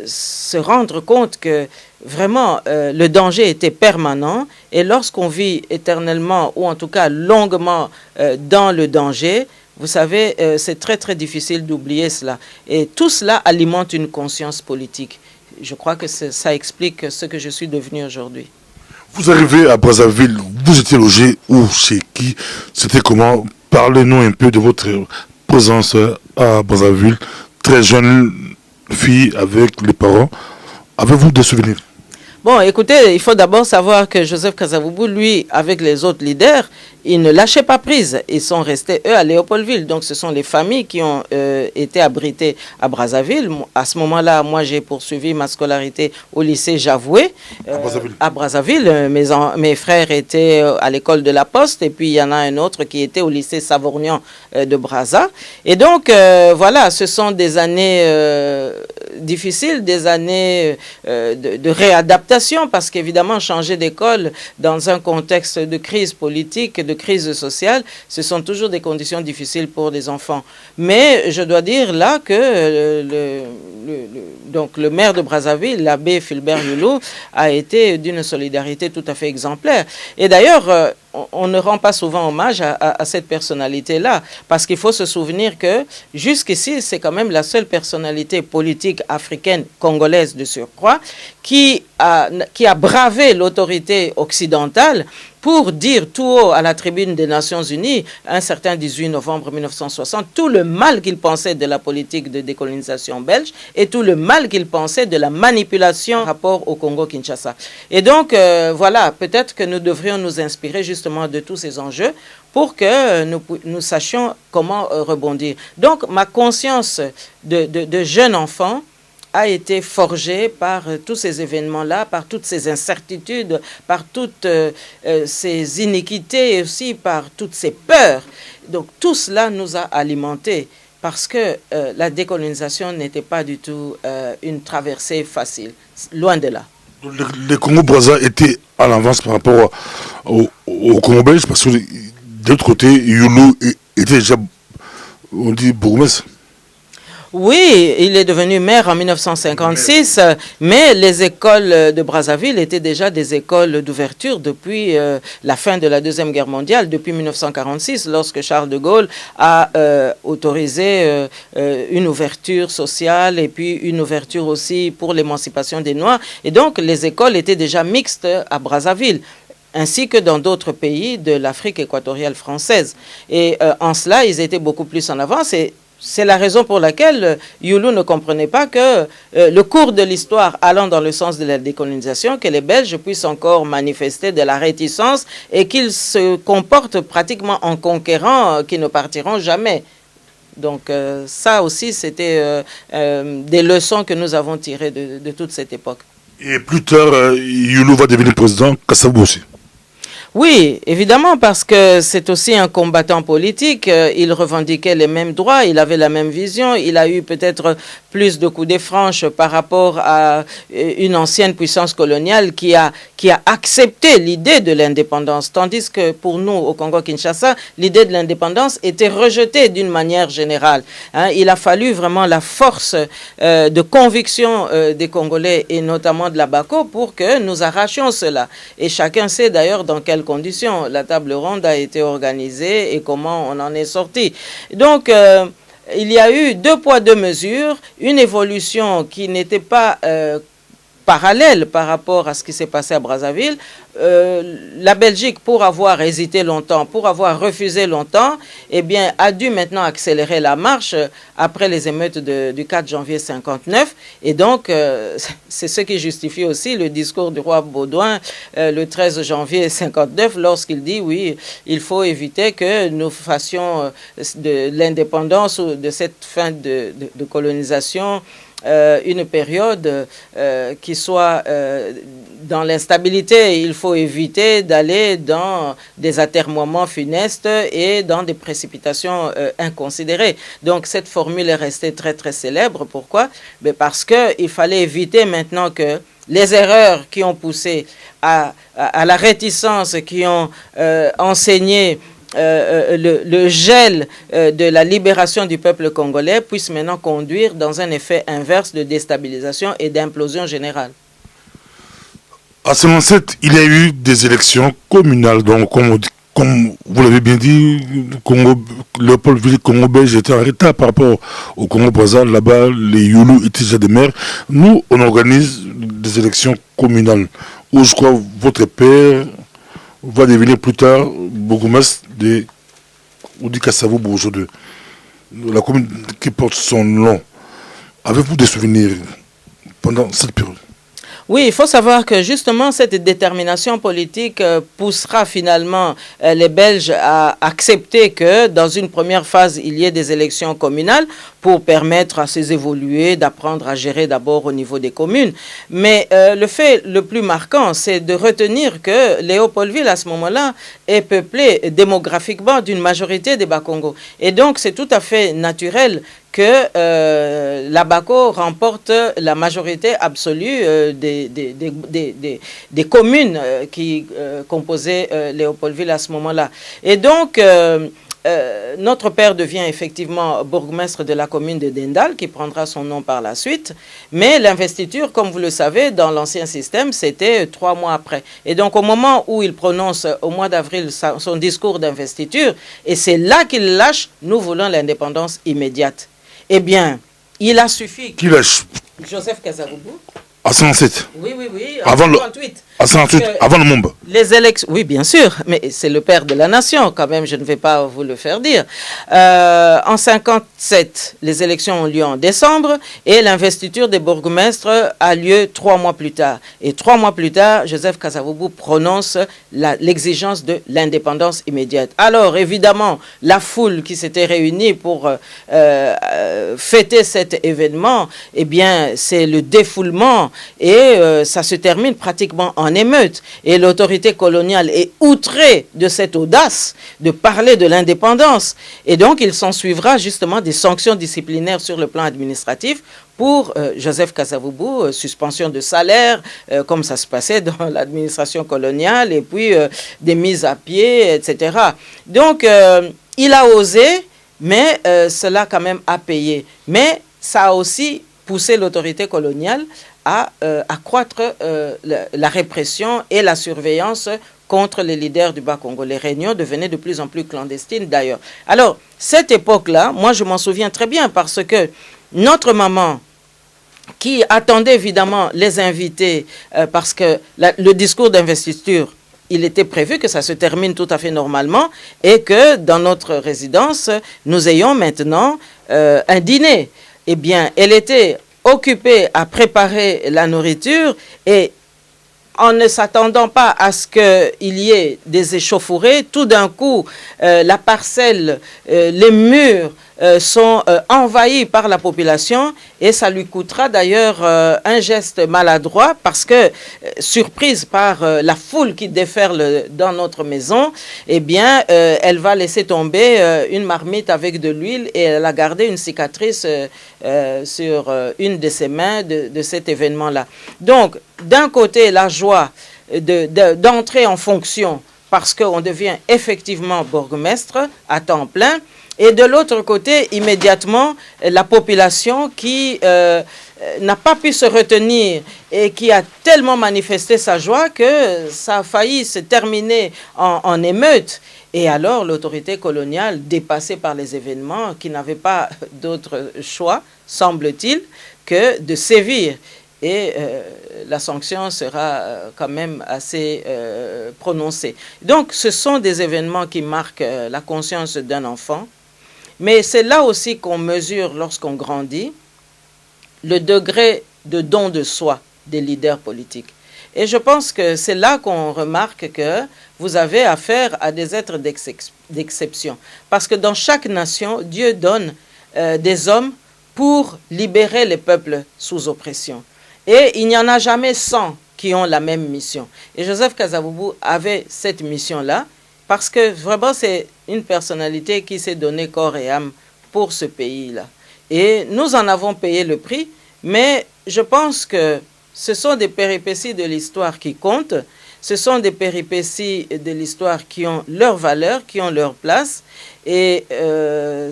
se rendre compte que vraiment le danger était permanent, et lorsqu'on vit éternellement ou en tout cas longuement dans le danger, vous savez, c'est très très difficile d'oublier cela, et tout cela alimente une conscience politique. Je crois que ça explique ce que je suis devenu aujourd'hui. Vous arrivez à Brazzaville, vous étiez logé où, chez qui, c'était comment? Parlez-nous un peu de votre présence à Brazzaville, très jeune fille avec les parents. Avez-vous des souvenirs? Bon, écoutez, il faut d'abord savoir que Joseph Kasavubu, lui, avec les autres leaders, ils ne lâchaient pas prise. Ils sont restés, eux, à Léopoldville. Donc, ce sont les familles qui ont été abritées à Brazzaville. À ce moment-là, moi, j'ai poursuivi ma scolarité au lycée Javoué, à Brazzaville. Mes frères étaient à l'école de la Poste, et puis il y en a un autre qui était au lycée Savorgnan de Brazza. Et donc, voilà, ce sont des années difficiles, des années de réadaptation, parce qu'évidemment, changer d'école dans un contexte de crise politique, de crise sociale, ce sont toujours des conditions difficiles pour les enfants. Mais je dois dire là que donc le maire de Brazzaville, l'abbé Fulbert Youlou, a été d'une solidarité tout à fait exemplaire. Et d'ailleurs, on ne rend pas souvent hommage à cette personnalité-là, parce qu'il faut se souvenir que jusqu'ici, c'est quand même la seule personnalité politique africaine, congolaise de surcroît, qui a bravé l'autorité occidentale pour dire tout haut à la tribune des Nations Unies, un certain 18 novembre 1960, tout le mal qu'il pensait de la politique de décolonisation belge et tout le mal qu'il pensait de la manipulation par rapport au Congo-Kinshasa. Et donc, voilà, peut-être que nous devrions nous inspirer justement de tous ces enjeux pour que nous sachions comment rebondir. Donc, ma conscience de jeune enfant a été forgée par tous ces événements-là, par toutes ces incertitudes, par toutes ces iniquités et aussi par toutes ces peurs. Donc tout cela nous a alimentés parce que la décolonisation n'était pas du tout une traversée facile, loin de là. Le Congo-Brazza était à l'avance par rapport au Congo belge parce que de l'autre côté, Youlou était déjà, on dit, bourgmestre. Oui, il est devenu maire en 1956, mais les écoles de Brazzaville étaient déjà des écoles d'ouverture depuis la fin de la Deuxième Guerre mondiale, depuis 1946, lorsque Charles de Gaulle a autorisé une ouverture sociale et puis une ouverture aussi pour l'émancipation des Noirs. Et donc, les écoles étaient déjà mixtes à Brazzaville, ainsi que dans d'autres pays de l'Afrique équatoriale française. Et en cela, ils étaient beaucoup plus en avance. Et c'est la raison pour laquelle Youlou ne comprenait pas que le cours de l'histoire allant dans le sens de la décolonisation, que les Belges puissent encore manifester de la réticence et qu'ils se comportent pratiquement en conquérants qui ne partiront jamais. Donc ça aussi, c'était des leçons que nous avons tirées de toute cette époque. Et plus tard, Youlou va devenir président, Kassabou aussi. Oui, évidemment, parce que c'est aussi un combattant politique. Il revendiquait les mêmes droits, il avait la même vision. Il a eu peut-être plus de coups de franche par rapport à une ancienne puissance coloniale qui a accepté l'idée de l'indépendance. Tandis que pour nous, au Congo-Kinshasa, l'idée de l'indépendance était rejetée d'une manière générale. Il a fallu vraiment la force de conviction des Congolais et notamment de la BACO pour que nous arrachions cela. Et chacun sait d'ailleurs dans quelles conditions la table ronde a été organisée et comment on en est sorti. Donc, il y a eu 2 poids 2 mesures, une évolution qui n'était pas parallèle par rapport à ce qui s'est passé à Brazzaville. La Belgique, pour avoir hésité longtemps, pour avoir refusé longtemps, eh bien, a dû maintenant accélérer la marche après les émeutes du 4 janvier 59. Et donc, c'est ce qui justifie aussi le discours du roi Baudouin le 13 janvier 59, lorsqu'il dit, oui, il faut éviter que nous fassions de l'indépendance ou de cette fin de colonisation une période qui soit dans l'instabilité. Il faut éviter d'aller dans des atermoiements funestes et dans des précipitations inconsidérées. Donc cette formule est restée très très célèbre. Pourquoi? Mais parce qu'il fallait éviter maintenant que les erreurs qui ont poussé à la réticence, qui ont enseigné le gel de la libération du peuple congolais puisse maintenant conduire dans un effet inverse de déstabilisation et d'implosion générale. À ce moment-là, il y a eu des élections communales. Donc, comme vous l'avez bien dit, Léopoldville, Congo belge était en retard par rapport au Congo-Brazza. Là-bas, les Youlou étaient déjà des maires. Nous, on organise des élections communales où je crois votre père va devenir plus tard bourgmestre du Kassavou aujourd'hui, la commune qui porte son nom. Avez-vous des souvenirs pendant cette période? Oui, il faut savoir que justement cette détermination politique poussera finalement les Belges à accepter que dans une première phase, il y ait des élections communales pour permettre à ces évolués d'apprendre à gérer d'abord au niveau des communes. Mais le fait le plus marquant, c'est de retenir que Léopoldville, à ce moment-là, est peuplé démographiquement d'une majorité des Bas-Congo. Et donc, c'est tout à fait naturel que la BACO remporte la majorité absolue des communes qui composaient Léopoldville à ce moment-là. Et donc, notre père devient effectivement bourgmestre de la commune de Dendal, qui prendra son nom par la suite. Mais l'investiture, comme vous le savez, dans l'ancien système, c'était 3 mois après. Et donc, au moment où il prononce, au mois d'avril, son discours d'investiture, et c'est là qu'il lâche « Nous voulons l'indépendance immédiate ». Eh bien, il a suffi... Qui lâche? Joseph Kasavubu. À 107. Oui, avant 138. À 108, avant le Momba. Les élections, oui, bien sûr, mais c'est le père de la nation, quand même, je ne vais pas vous le faire dire. En 57, les élections ont lieu en décembre et l'investiture des bourgmestres a lieu 3 mois plus tard. Et 3 mois plus tard, Joseph Kasavubu prononce l'exigence de l'indépendance immédiate. Alors, évidemment, la foule qui s'était réunie pour fêter cet événement, eh bien, c'est le défoulement et ça se termine pratiquement en émeute. Et l'autorité coloniale est outrée de cette audace de parler de l'indépendance. Et donc, il s'en suivra justement des sanctions disciplinaires sur le plan administratif pour Joseph Kasavubu, suspension de salaire, comme ça se passait dans l'administration coloniale, et puis des mises à pied, etc. Donc, il a osé, mais cela quand même a payé. Mais ça a aussi poussé l'autorité coloniale à accroître la répression et la surveillance contre les leaders du Bas-Congo. Les réunions devenaient de plus en plus clandestines d'ailleurs. Alors, cette époque-là, moi je m'en souviens très bien parce que notre maman, qui attendait évidemment les invités, parce que le discours d'investiture, il était prévu que ça se termine tout à fait normalement et que dans notre résidence, nous ayons maintenant un dîner. Eh bien, elle était occupée à préparer la nourriture et en ne s'attendant pas à ce qu'il y ait des échauffourées, tout d'un coup, la parcelle, les murs sont envahis par la population et ça lui coûtera d'ailleurs un geste maladroit parce que, surprise par la foule qui déferle dans notre maison, eh bien, elle va laisser tomber une marmite avec de l'huile et elle a gardé une cicatrice sur une de ses mains de cet événement-là. Donc, d'un côté, la joie d'entrer en fonction parce qu'on devient effectivement bourgmestre à temps plein, et de l'autre côté, immédiatement, la population qui n'a pas pu se retenir et qui a tellement manifesté sa joie que ça a failli se terminer en émeute. Et alors, l'autorité coloniale, dépassée par les événements, qui n'avait pas d'autre choix, semble-t-il, que de sévir. Et la sanction sera quand même assez prononcée. Donc, ce sont des événements qui marquent la conscience d'un enfant. Mais c'est là aussi qu'on mesure, lorsqu'on grandit, le degré de don de soi des leaders politiques. Et je pense que c'est là qu'on remarque que vous avez affaire à des êtres d'exception. Parce que dans chaque nation, Dieu donne des hommes pour libérer les peuples sous oppression. Et il n'y en a jamais 100 qui ont la même mission. Et Joseph Kasavubu avait cette mission-là, parce que vraiment c'est une personnalité qui s'est donné corps et âme pour ce pays-là. Et nous en avons payé le prix, mais je pense que ce sont des péripéties de l'histoire qui comptent, ce sont des péripéties de l'histoire qui ont leur valeur, qui ont leur place, et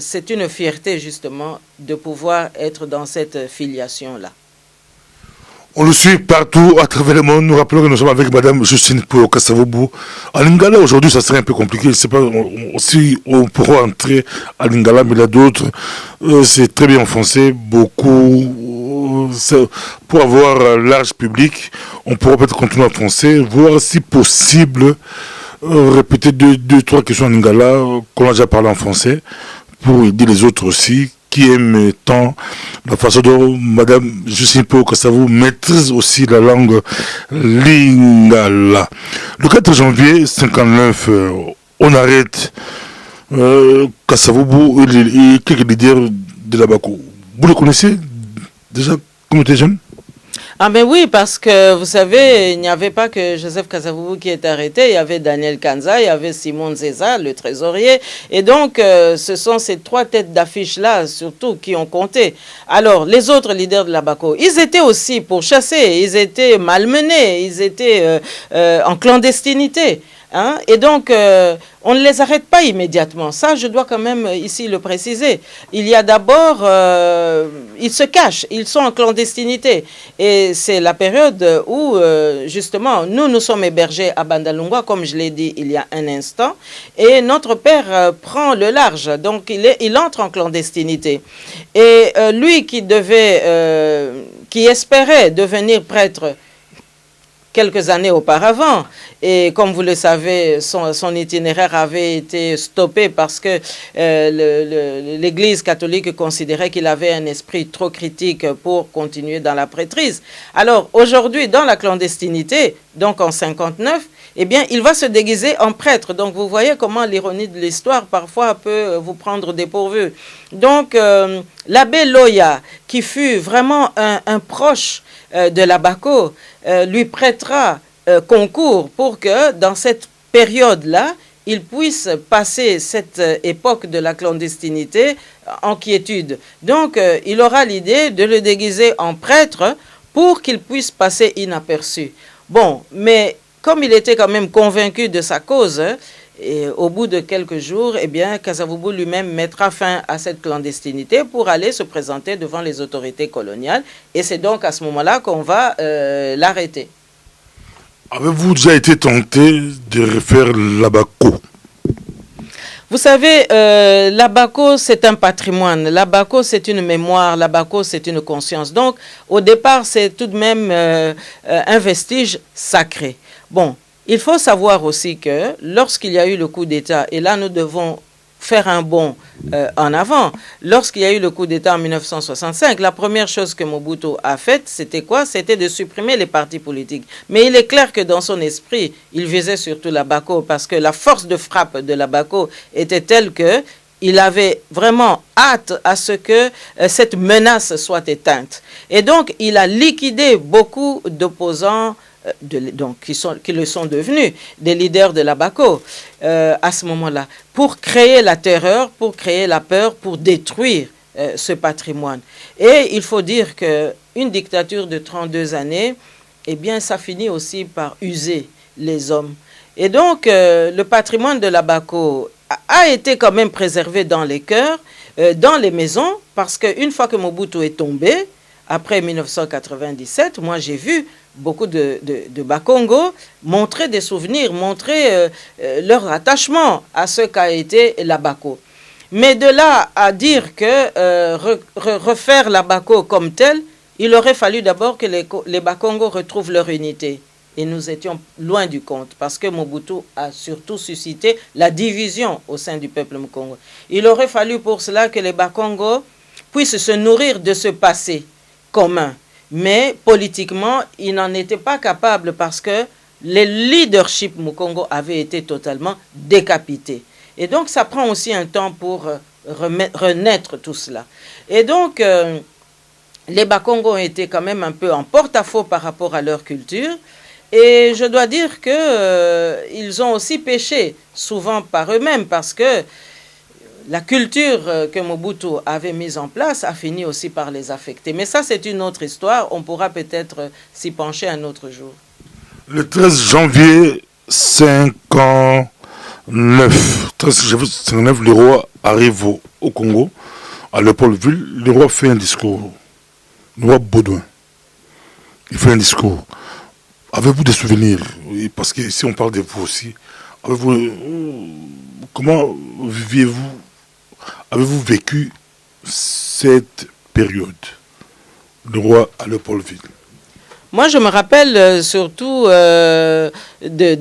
c'est une fierté justement de pouvoir être dans cette filiation-là. On le suit partout à travers le monde. Nous rappelons que nous sommes avec Madame Justine Pouyo Kasavubu. En Lingala, aujourd'hui, ça serait un peu compliqué. Je ne sais pas si on pourra entrer à Lingala, mais là d'autres, c'est très bien en français. Beaucoup, pour avoir large public, on pourra peut-être continuer en français, voir si possible, répéter deux, trois questions en Lingala, qu'on a déjà parlé en français, pour aider les autres aussi, qui aime tant la façon dont Madame Justine Pouyo Kasavubu maîtrise aussi la langue lingala. Le 4 janvier 59, on arrête Kasavubu et quelques leaders de la BACO. Vous le connaissez déjà comme était jeune? Ah mais oui, parce que vous savez, il n'y avait pas que Joseph Kasavubu qui est arrêté, il y avait Daniel Kanza, il y avait Simon Zeza, le trésorier, et donc ce sont ces 3 têtes d'affiche-là, surtout, qui ont compté. Alors, les autres leaders de la BACO, ils étaient aussi pourchassés, ils étaient malmenés, ils étaient en clandestinité. Hein? Et donc, on ne les arrête pas immédiatement. Ça, je dois quand même ici le préciser. Il y a d'abord, ils se cachent, ils sont en clandestinité. Et c'est la période où, justement, nous sommes hébergés à Bandalungwa, comme je l'ai dit il y a un instant, et notre père prend le large. Donc, il entre en clandestinité. Et lui qui espérait devenir prêtre quelques années auparavant, et comme vous le savez, son itinéraire avait été stoppé parce que l'Église catholique considérait qu'il avait un esprit trop critique pour continuer dans la prêtrise. Alors aujourd'hui, dans la clandestinité, donc en 59, eh bien, il va se déguiser en prêtre. Donc vous voyez comment l'ironie de l'histoire parfois peut vous prendre dépourvu. Donc l'abbé Loya, qui fut vraiment un proche de la BACO, lui prêtera concours pour que dans cette période-là, il puisse passer cette époque de la clandestinité en quiétude. Donc, il aura l'idée de le déguiser en prêtre pour qu'il puisse passer inaperçu. Bon, mais comme il était quand même convaincu de sa cause, et au bout de quelques jours, eh bien, Kasavubu lui-même mettra fin à cette clandestinité pour aller se présenter devant les autorités coloniales. Et c'est donc à ce moment-là qu'on va l'arrêter. Avez-vous déjà été tenté de refaire la BACO? Vous savez, la BACO, c'est un patrimoine. La BACO, c'est une mémoire. La BACO, c'est une conscience. Donc, au départ, c'est tout de même un vestige sacré. Bon. Il faut savoir aussi que lorsqu'il y a eu le coup d'État, et là nous devons faire un bond en avant, lorsqu'il y a eu le coup d'État en 1965, la première chose que Mobutu a faite, c'était quoi? C'était de supprimer les partis politiques. Mais il est clair que dans son esprit, il visait surtout la BACO, parce que la force de frappe de la BACO était telle que il avait vraiment hâte à ce que cette menace soit éteinte. Et donc, il a liquidé beaucoup d'opposants qui le sont devenus des leaders de la BACO à ce moment-là, pour créer la terreur, pour créer la peur, pour détruire ce patrimoine. Et il faut dire qu'une dictature de 32 années, eh bien, ça finit aussi par user les hommes. Et donc, le patrimoine de la BACO a été quand même préservé dans les cœurs, dans les maisons, parce qu'une fois que Mobutu est tombé, après 1997, moi j'ai vu beaucoup de Bakongo montrer des souvenirs, montrer leur attachement à ce qu'a été la BACO. Mais de là à dire que refaire la BACO comme telle, il aurait fallu d'abord que les Bakongo retrouvent leur unité. Et nous étions loin du compte, parce que Mobutu a surtout suscité la division au sein du peuple Mkongo. Il aurait fallu pour cela que les Bakongo puissent se nourrir de ce passé commun. Mais politiquement, ils n'en étaient pas capables parce que le leadership Mukongo avait été totalement décapité. Et donc, ça prend aussi un temps pour renaître tout cela. Et donc, les Bakongo ont été quand même un peu en porte-à-faux par rapport à leur culture. Et je dois dire qu'ils ont aussi péché, souvent par eux-mêmes, parce que la culture que Mobutu avait mise en place a fini aussi par les affecter. Mais ça, c'est une autre histoire. On pourra peut-être s'y pencher un autre jour. Le 13 janvier 59, le roi arrive au Congo, à Léopoldville. Le roi fait un discours. Le roi Baudouin. Il fait un discours. Avez-vous des souvenirs? Parce que si on parle de vous aussi, comment avez-vous vécu cette période, le roi à Léopoldville? Moi, je me rappelle surtout de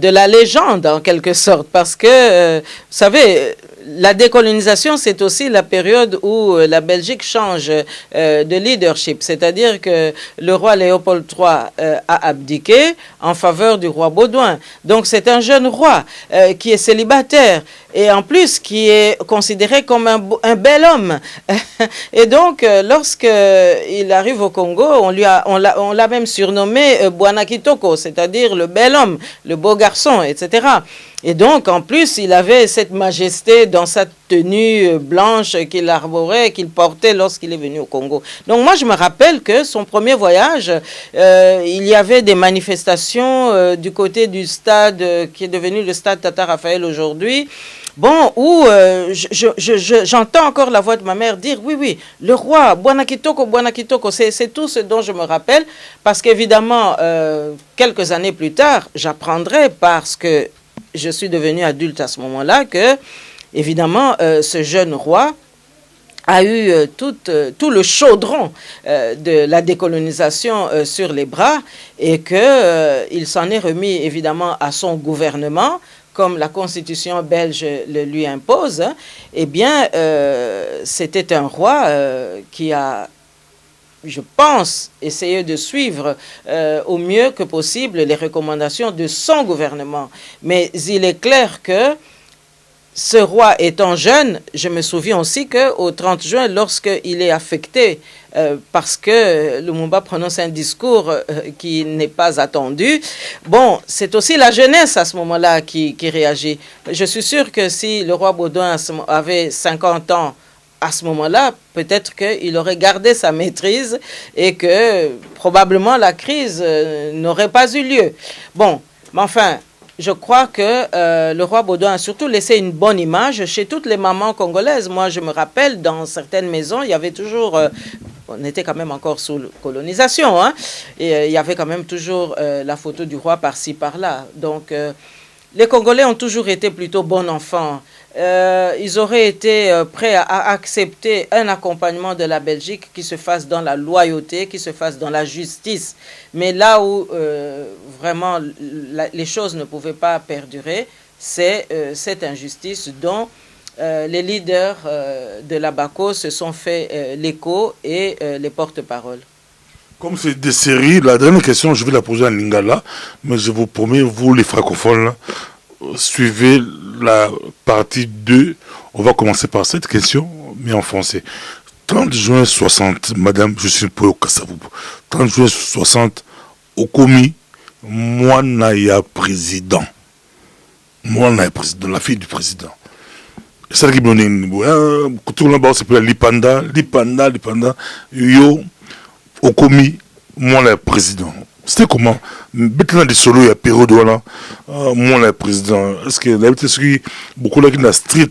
la légende, en quelque sorte, parce que, vous savez, la décolonisation, c'est aussi la période où la Belgique change de leadership. C'est-à-dire que le roi Léopold III a abdiqué en faveur du roi Baudouin. Donc c'est un jeune roi qui est célibataire et en plus qui est considéré comme un bel homme. Et donc lorsqu'il arrive au Congo, on l'a même surnommé Bwana Kitoko, c'est-à-dire le bel homme, le beau garçon, etc. Et donc, en plus, il avait cette majesté dans sa tenue blanche qu'il arborait, qu'il portait lorsqu'il est venu au Congo. Donc, moi, je me rappelle que son premier voyage, il y avait des manifestations du côté du stade qui est devenu le stade Tata Raphaël aujourd'hui. Bon, où j'entends encore la voix de ma mère dire, oui, le roi, Bwana Kitoko, c'est tout ce dont je me rappelle, parce qu'évidemment, quelques années plus tard, j'apprendrai parce que je suis devenu adulte à ce moment-là que, évidemment, ce jeune roi a eu tout le chaudron de la décolonisation sur les bras et qu'il s'en est remis, évidemment, à son gouvernement, comme la constitution belge le lui impose. Hein. Eh bien, c'était un roi qui a, je pense, essayer de suivre au mieux que possible les recommandations de son gouvernement. Mais il est clair que ce roi étant jeune, je me souviens aussi qu'au 30 juin, lorsqu'il est affecté parce que Lumumba prononce un discours qui n'est pas attendu, bon, c'est aussi la jeunesse à ce moment-là qui réagit. Je suis sûr que si le roi Baudouin avait 50 ans, à ce moment-là, peut-être qu'il aurait gardé sa maîtrise et que probablement la crise n'aurait pas eu lieu. Bon, mais enfin, je crois que le roi Baudouin a surtout laissé une bonne image chez toutes les mamans congolaises. Moi, je me rappelle, dans certaines maisons, il y avait toujours... on était quand même encore sous colonisation, hein, et il y avait quand même toujours la photo du roi par-ci, par-là. Donc, les Congolais ont toujours été plutôt bons enfants. Ils auraient été prêts à accepter un accompagnement de la Belgique qui se fasse dans la loyauté, qui se fasse dans la justice. Mais là où vraiment les choses ne pouvaient pas perdurer, c'est cette injustice dont les leaders de la BACO se sont fait l'écho et les porte-parole. Comme c'est des séries, la dernière question, je vais la poser en lingala, mais je vous promets, vous les francophones, là, suivez la partie 2. On va commencer par cette question, mais en français. 30 juin 60, madame, je suis pour Kassavoubou. 30 juin 60, au commis, moi, Naya président. Moi, Naya président, la fille du président. C'est ça qui m'a dit, tout le monde s'appelle Lipanda, yo, au commis, moi, Naya président. C'était comment? Maintenant, des solos, il y a période, voilà. Moi, le président. Est-ce que l'habitude, beaucoup de la street,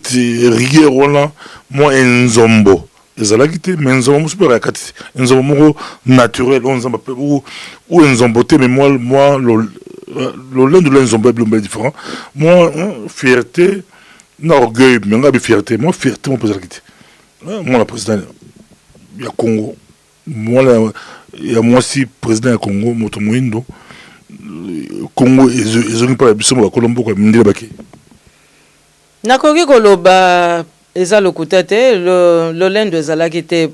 rigueur, voilà. Moi, un zombo. Les alagités, mais un zombo, je peux pas un zombo naturel, ou un zomboté, mais moi, l'un de l'un zombo est différent. Moi, fierté, orgueil, mais on a fierté. Moi, fierté, mon président. Moi, le président, il y a Congo. Moi, il y a moi aussi président du Congo, Moto Moindo. Congo, ils ont pas la biso, Colombo, comme Ndile Baki. Nakoki koloba eza lokuta te lolendo ezalaki te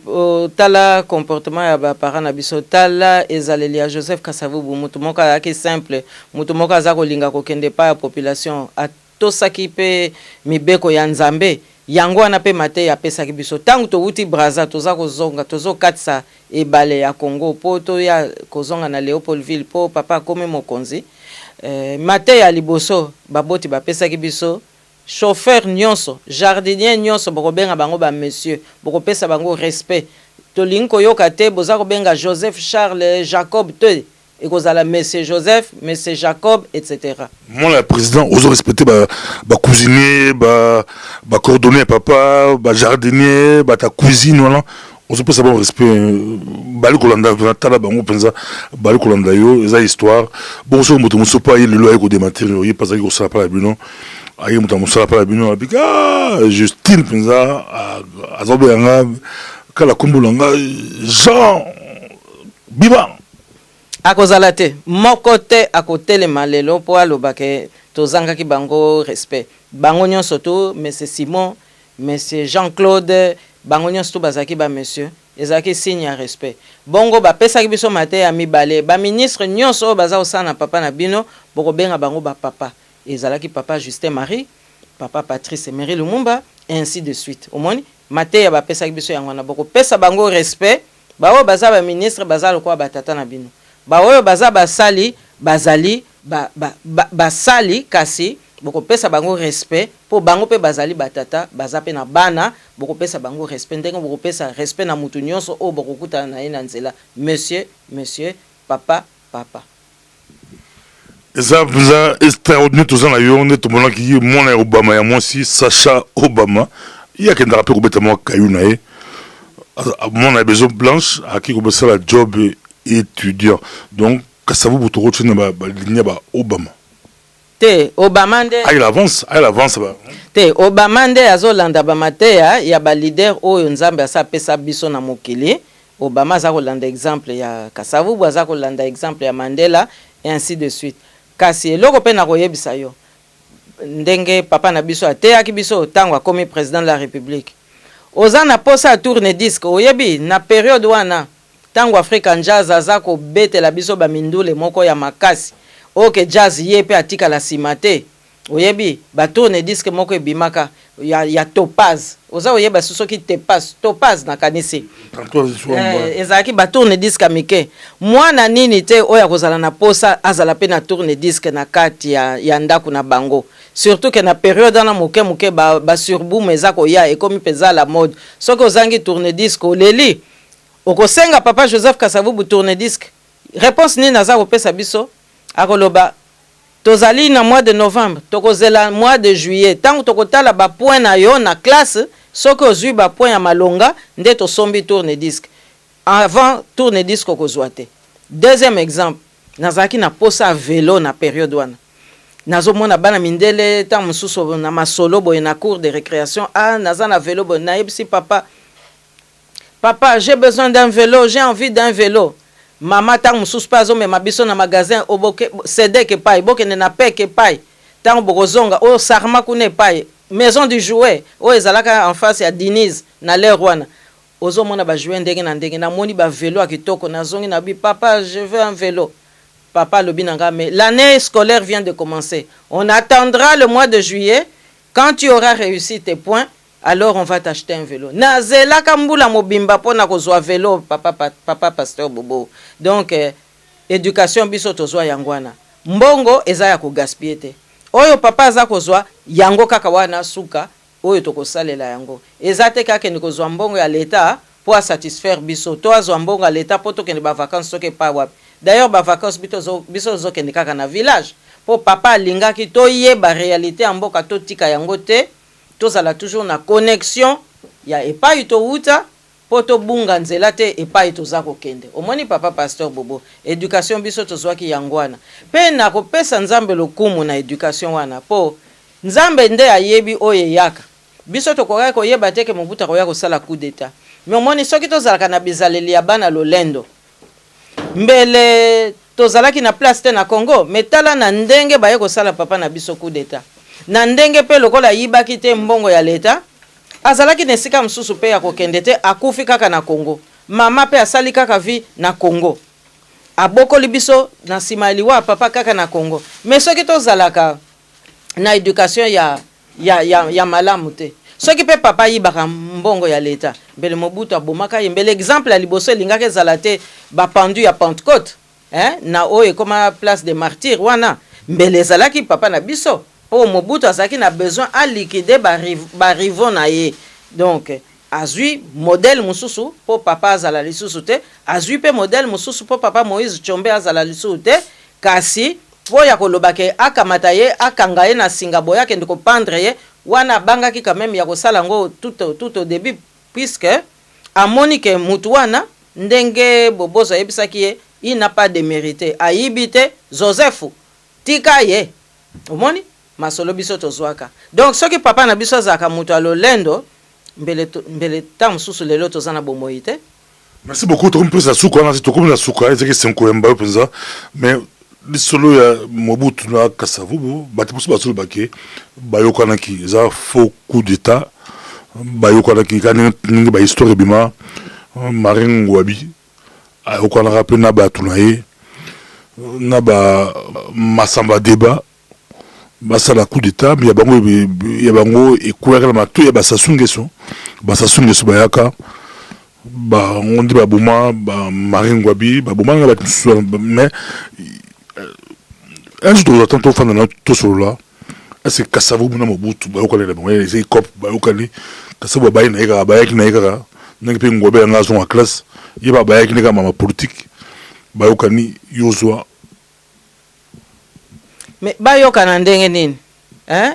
tala comportement ya bapara na biso tala ezaleli ya Joseph Kasavubu mutu moko azalaki simple mutu moko aza kolinga kokende pa ya population atosaki mpe mibeko ya Nzambe yango wana mpe Mateyi apesaki biso ntango towuti Braza toza kozonga tozokatisa ebale ya Congo mpo toya kozonga na Léopoldville mpo papa akomi mokonzi Mateyi ya liboso baboti bapesaki biso chauffeur nyonso, jardinier nyonso, boko benga bango ba monsieur, boko pesa bango respect. Tolingi koyoka te, boza ko benga Joseph, Charles, Jacob, te. Et kozala monsieur Joseph, monsieur Jacob, etc. Moi, le président, oso respecter ba cuisinier, ba cordonnier papa, ba jardinier, ba ta cuisine, voilà. Oso pesa bon respect, bali kolanda, tala bango penza, bali kolanda yo, eza histoire. Bon, so moto muso pa yele lo ayeko démentir yo, parce que ça pas la buno. Aïe, mon ça pas la bino avec Justine Penza à Zobéanga kala kumbulanga Jean Biba à kozalate mon côté à côté les malelo pour alobake tozanga ki bango respect bango nyonso to mais c'est Simon monsieur Jean-Claude bango nyonso to bazaki ba monsieur ezaki signe ya respect bongo bapesaki biso mate ya mibale baministre nyonso oyo baza kosala na papa na bino bokobenga bango bapapa ezalaki papa Justin Marie papa Patrice Emery Lumumba ainsi de suite omoni mate ya bapesaki biso yango wana bokopesa bango respect baoyo baza baministre baza lokola batata na bino baoyo baza basali bazali basali kasi bokopesa bango respect po bango pe bazali batata baza pe na bana bokopesa bango respect ndenge bokopesa respect na mutu nyonso o bokokuta na ye na nzela monsieur papa eza extraordinaire toza na yo nde tomonaki mwana ya Obama ya mwasi Sacha Obama ye akendaka mpe kobeta mwa kayu na ye mwana ya bezo blanche aki kobosala job étudiant donc Kasavubu tokotuna balinia ba Obama te Obama nde il avance ba te Obama nde azolanda ba mateya ya ba leader oyo nzambe asapesa biso na mokili Obama aza kolanda exemple ya Kasavubu aza kolanda exemple ya Mandela et ainsi de suite kasi eloko pe na koyebisa yo ndenge papa na biso ateyaki biso tango akomi président de la république oza na posa tourne disque oyebi na période wana tango African Jazz aza kobetela biso ba mindule moko ya makasi oke jazz ye pe atika la simate oyebi ba tourne disque moko ebimaka ya Topaz oza oyeba soki Topaz na kanisi ezalaki ba tourne disque mike mwana nini te oya kozala na posa azala pe na tourne disque na kati ya ndaku na bango surtout que na période na moke ba surboom eza koya ekomi peza la mode soki ozangi tourne disque oleli okosenga papa Joseph Kasavubu tourne disque réponse ni naza kopesa biso akoloba tozali na mois de novembre tokozela mois de juillet tango tokotala ba point na yo na classe soki ozwi ba point ya malonga nde tosombi tourne disque avant tourne disque okozwa te deuxième exemple nazalaki na posa vélo na période wana nazomona bana mindele tango mosusu na masolo boye na cours de récréation naza na vélo boye nayebisi papa j'ai besoin d'un vélo j'ai envie d'un vélo mama tango mosusu pa azomema biso na magasin oboke sedek epai bokende na pek epai tango bokozonga oyo sarma kuna epai maison du jouet oyo ezalaka en face ya Denise na l'air wana ozomona bajouet ndenge na ndenge namoni bavelo ya kitoko nazongi na bi papa je veux un vélo papa lobi nanga mais l'année scolaire vient de commencer on attendra le mois de juillet quand tu auras réussi tes points alors on va t'acheter un vélo. Nazela kambula mobimba pona kozwa vélo papa pasteur Bobo. Donc éducation biso tozwa yangwana. Mbongo eza ya ko gaspiller te. Oyo papa aza kozwa yango kaka wana suka oyo tokosalela yango. Eza te kaka ni kozwa mbongo ya leta pour satisfaire biso. To azwa mbongo ya leta poto kende ba vacances soke pa wapi. D'ailleurs ba vacances biso zo kende kaka na village. Po papa lingaki to yeba réalité mboka to tika yango te. Tozala toujours na connexion ya epai to uta poto bunga nzela te epai toza kokende omoni papa pasteur Bobo éducation biso tozwaki yangwana pe na kopesa nzambe lokumu na éducation wana po nzambe nde ayebi oye yaka biso tokoka koyeba te ke Mobutu koya kosala coup d'état mais omoni soki tozalaka na bizaleli ya bana lolendo mbele tozalaki na place te na Congo metala na ndenge baye kosala papa na biso coup d'état na ndenge pe lokola yibaki te mbongo ya leta azalaki nesika msusu pe ya kokende te akufi kaka na Congo mama pe asali kaka vi na Congo abokoli biso na sima liwa papa kaka na Congo mais soki tozalaka na éducation ya malamu te soki pe papa yibaka mbongo ya leta mbele Mobutu abomaka ye mbele exemple ya liboso elingaka ezala te bapendu ya Pentecôte na oyo ekoma place de martyr wana mbele ezalaki papa na biso o Mobutu azaki na besoin à liquider ba rivaux na ye donc azui modèle mususu po papa azala lisusu te azui pe modèle mususu po papa Moïse Tshombe azala lisusu te kasi po ya koloba ke akamata ye akanga ye na singa boya ke ndiko pendre ye wana bangaki quand même ya kosala ngo tout au début puisque amoni ke mutu wana ndenge bobozo yebisaki ye il n'a pas de mérité aibite Joseph tika ye omoni masolo biso tozwaka donc soki papa na biso azaka mutu alolendo mbele ta mususu lelo tozana bomoi te. Merci beaucoup to mpesa suka na to komuna suka ezeke senko emba penza mais lisolo ya Mobutu na Kasavubu bati musu basolo bake bayokana ki za faux coup d'état bayoka ki kaningi ba histoire bima Marin Ngouabi ayokana rappelé na ba tunaye na ba masamba débat basala coup d'état mais ya bango ekwera matu ya basasungeso bayaka ba on dit ba boma ba Marin Ngouabi ba boma ba mais un jour de temps fan na to solo là est-ce que Kasavu na Mobutu ba okale ba c'est cop ba okale Kasavu ba ina ega ba yaki na ega na pe Ngouabi nga zo en classe yeba ba yaki na mama politique ba okani yozwa. Mais bayoka na ndenge nini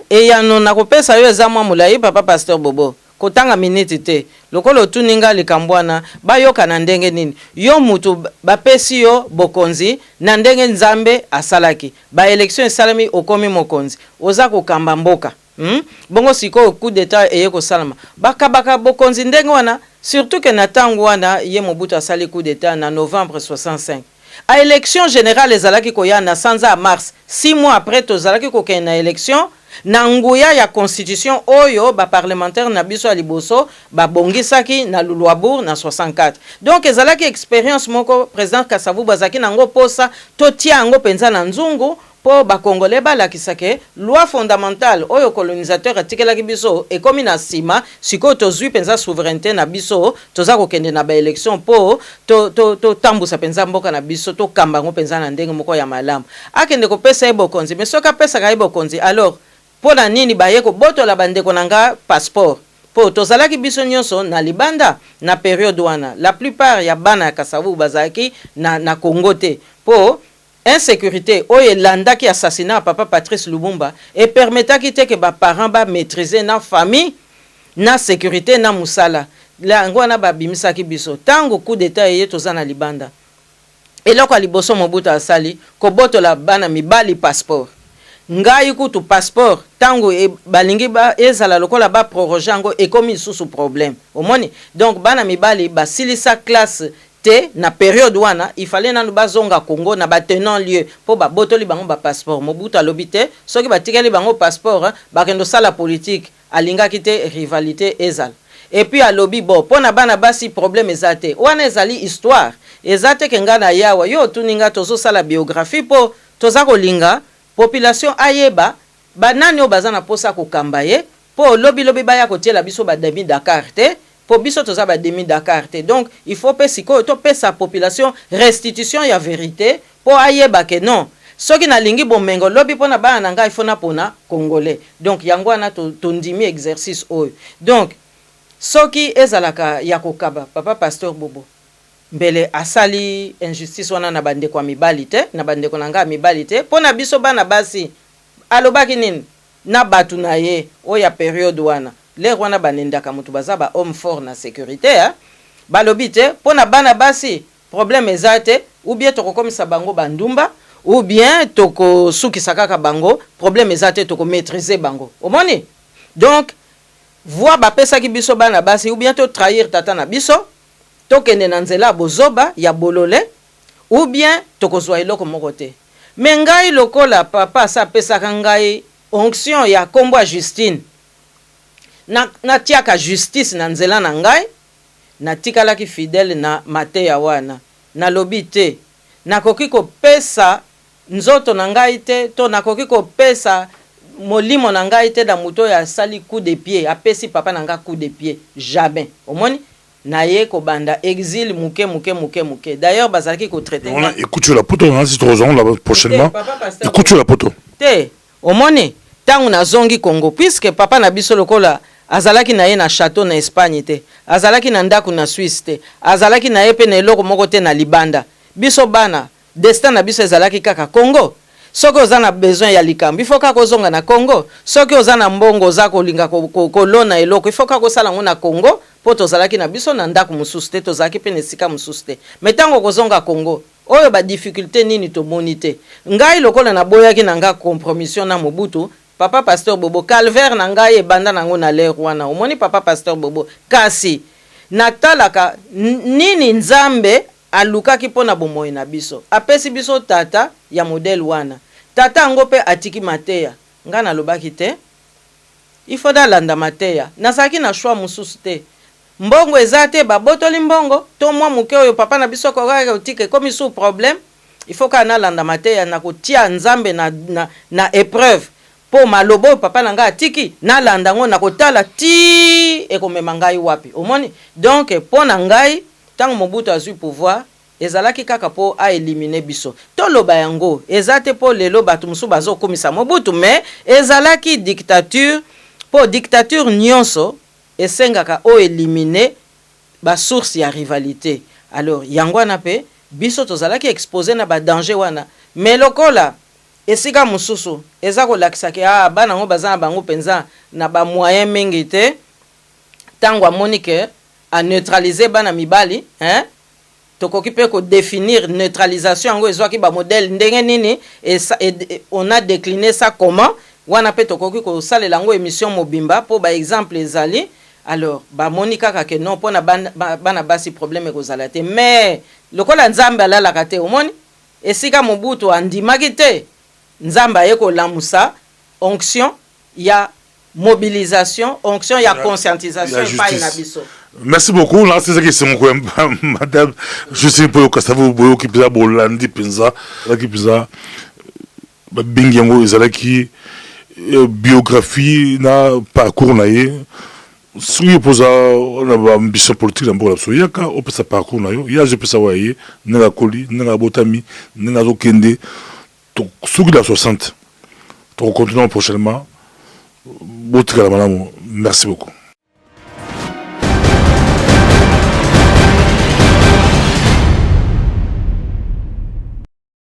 e ya no na kopesa yo eza mwa mulai papa pasteur Bobo kotanga minute te lokolo tuninga likambwana bayoka na ndenge nini yo mutu bapesi yo bokonzi na ndenge nzambe asalaki ba election esalami okomi mokonzi oza kokamba mboka bongo siko coup d'état eye kosalama baka bokonzi ndenge wana surtout que na tango wana ye Mobutu asali coup d'état na novembre 65 a élection générale ezalaki koya na sanza à mars 6 mois après tozalaki kokende na élection na nguya ya constitution oyo ba parlementaire na biso ya liboso ba bongisaki na Luluabour na 64 donc ezalaki expérience moko président Kasavu bazaki nango posa totia ngo penza na nzungu po ba congolais balakisake loi fondamentale oyo colonisateur atikelaki biso ekomi na sima siko tozwi penza souveraineté na biso toza kokende na ba élection po to tambusa penza mboka na biso to kamba ngo penza na ndenge moko ya malamu akende kopesa ebo konzi mais soka pesa ka ebo konzi alors pona nini baye ko botola bandeko nanga passeport po tozalaki biso nyonso na libanda na période wana la plupart ya bana ya Kasavu bazaki na Congo te po insécurité oye landaki assassinat papa Patrice Lumumba et permetaki te que ba parents ba maîtriser na famille na sécurité na musala la ngwana ba bimisaki biso tango coup d'état ye tozana libanda eloko liboso Mobutu asali ko botola bana mibali passeport ngai kutu passeport tango balingi ba ezala lokola ba proroger ngo ekomi susu problème omoni donc bana mibali basilisa classe te na période wana il fallait nanu bazonga Congo na batenant lieu po ba botoli bango ba passeport Mobutu alobi te soki batikeli bango passeport bakendo sala politique alinga kite rivalité ezal et puis alobi bo pona bana basi problème ezate wana ezali histoire ezate kenga na yawa yo tuninga tozo sala biographie po toza kolinga population ayeba banani o bazana posa ko kambaye po lobi baya kotiela biso ba demi Dakar te po biso toza ba demi Dakar te donc il faut pesiko to pesa population restitution ya vérité po ayeba ke non soki na lingi bomengo lobi pona bana ngai fona pona congolais donc yango ana to ndimi exercice oyo donc soki ezalaka ya kokaba papa pasteur Bobo mbele asali injustice wana na bandeko ya mibali te na bandeko nanga mibali te pona biso bana basi alobaki nini na batu na ye oya période wana le wana banendaka mutu baza ba homme fort na sécurité balobi te pona bana basi problème ezate ou bien tokokomisa bango bandumba ou bien toko sukisa kaka bango problème ezate toko maîtriser bango omoni donc voir ba pesa ki biso bana basi ou bien to trahir tata na biso tokende na nzela bozoba ya bolole ou bien tokozwa eloko moko te mais ngai lokola papa sa pesaka ngai onction ya kombo ya Justine na tiaka justice na nzela na ngai na tikalaki fidèle na mateya wana na lobi te nakoki kopesa nzoto na ngai te to nakoki kopesa molimo na ngai te da muto ya sali coup de pied apesi papa na nga coup de pied jamais omoni na ye ko banda exil muke d'ailleurs bazalaki ko traiter on écoute la poto on si trozon là prochainement écoute la poto te omoni tangu na zongi Congo puisque papa na biso lokola azalaki na ye na château na Espagne te azalaki na ndako na Suisse te azalaki na ye pe na eloko moko te na libanda biso bana destin na biso ezalaki kaka Congo soki oza na besoin ya likambo il faut kaka ozonga na Congo soki oza na mbongo oza kolinga kolona eloko il faut kaka osala ngo na Congo po tozalaki na biso na ndako mosusu te tozalaki pe na esika mosusu te mais tango kozonga Congo oyo ba difficulté nini tomoni te ngai lokola na boyaki na nga compromission na Mobutu papa pasteur Bobo calvaire na ngai ebanda nango na l'air wana omoni papa pasteur Bobo kasi natalaka nini nzambe alukaki pona bomoi na biso apesi biso tata ya modèle wana tata ngo pe atiki mateya nga na lobaki te il faut dalanda mateya nazaki na choix mususu te mbongo ezate babotoli mbongo to mwa muke oyo papa na biso kokaka otike comme sous problème il faut kana landa mateya na kotia nzambe na épreuve po malobo papa na nga atiki na landa ngo na kotala ti ekomema ngai wapi omoni donc po na ngai tant Mobutu azui pouvoir ezalaki kaka po a éliminer biso to loba yango ezate po lelo batu musu bazo komisa Mobutu mais ezalaki dictature po dictature nyonso esengaka o éliminer ba source ya rivalité alors yango wana pe biso tozalaki exposé na ba danger wana mais lokola esika mususu eza kolakisa ke bana ngo bazana bango penza na ba moyen mingi te tango amoni ke a neutraliser bana mibali tokoki pe ko définir neutralisation yango ezwaki ba modèle ndenge nini et on a décliné ça comment wana pe tokoki ko salela ngo émission mobimba po ba exemple ezali alors ba monika kaka ke non pona bana basi problème ekozala te mais lokola nzambe alalaka te omoni esika Mobutu andimaki te nzambe ayeko lamusa onction ya mobilisation onction ya conscientisation epai na biso. Merci beaucoup. Là, c'est ça qui c'est mon madame. Je sais pas que ça vous boyo qui pisa bolandi penza, là qui pisa bingiango ezalaki biographie na parcours na ye. Si posa na ambition politique na bola so yaka o pesa parcours na yo. Ya je pesa waye na koli, na botami, na zokende. Donc sous la 60. Donc continuons prochainement. Merci beaucoup.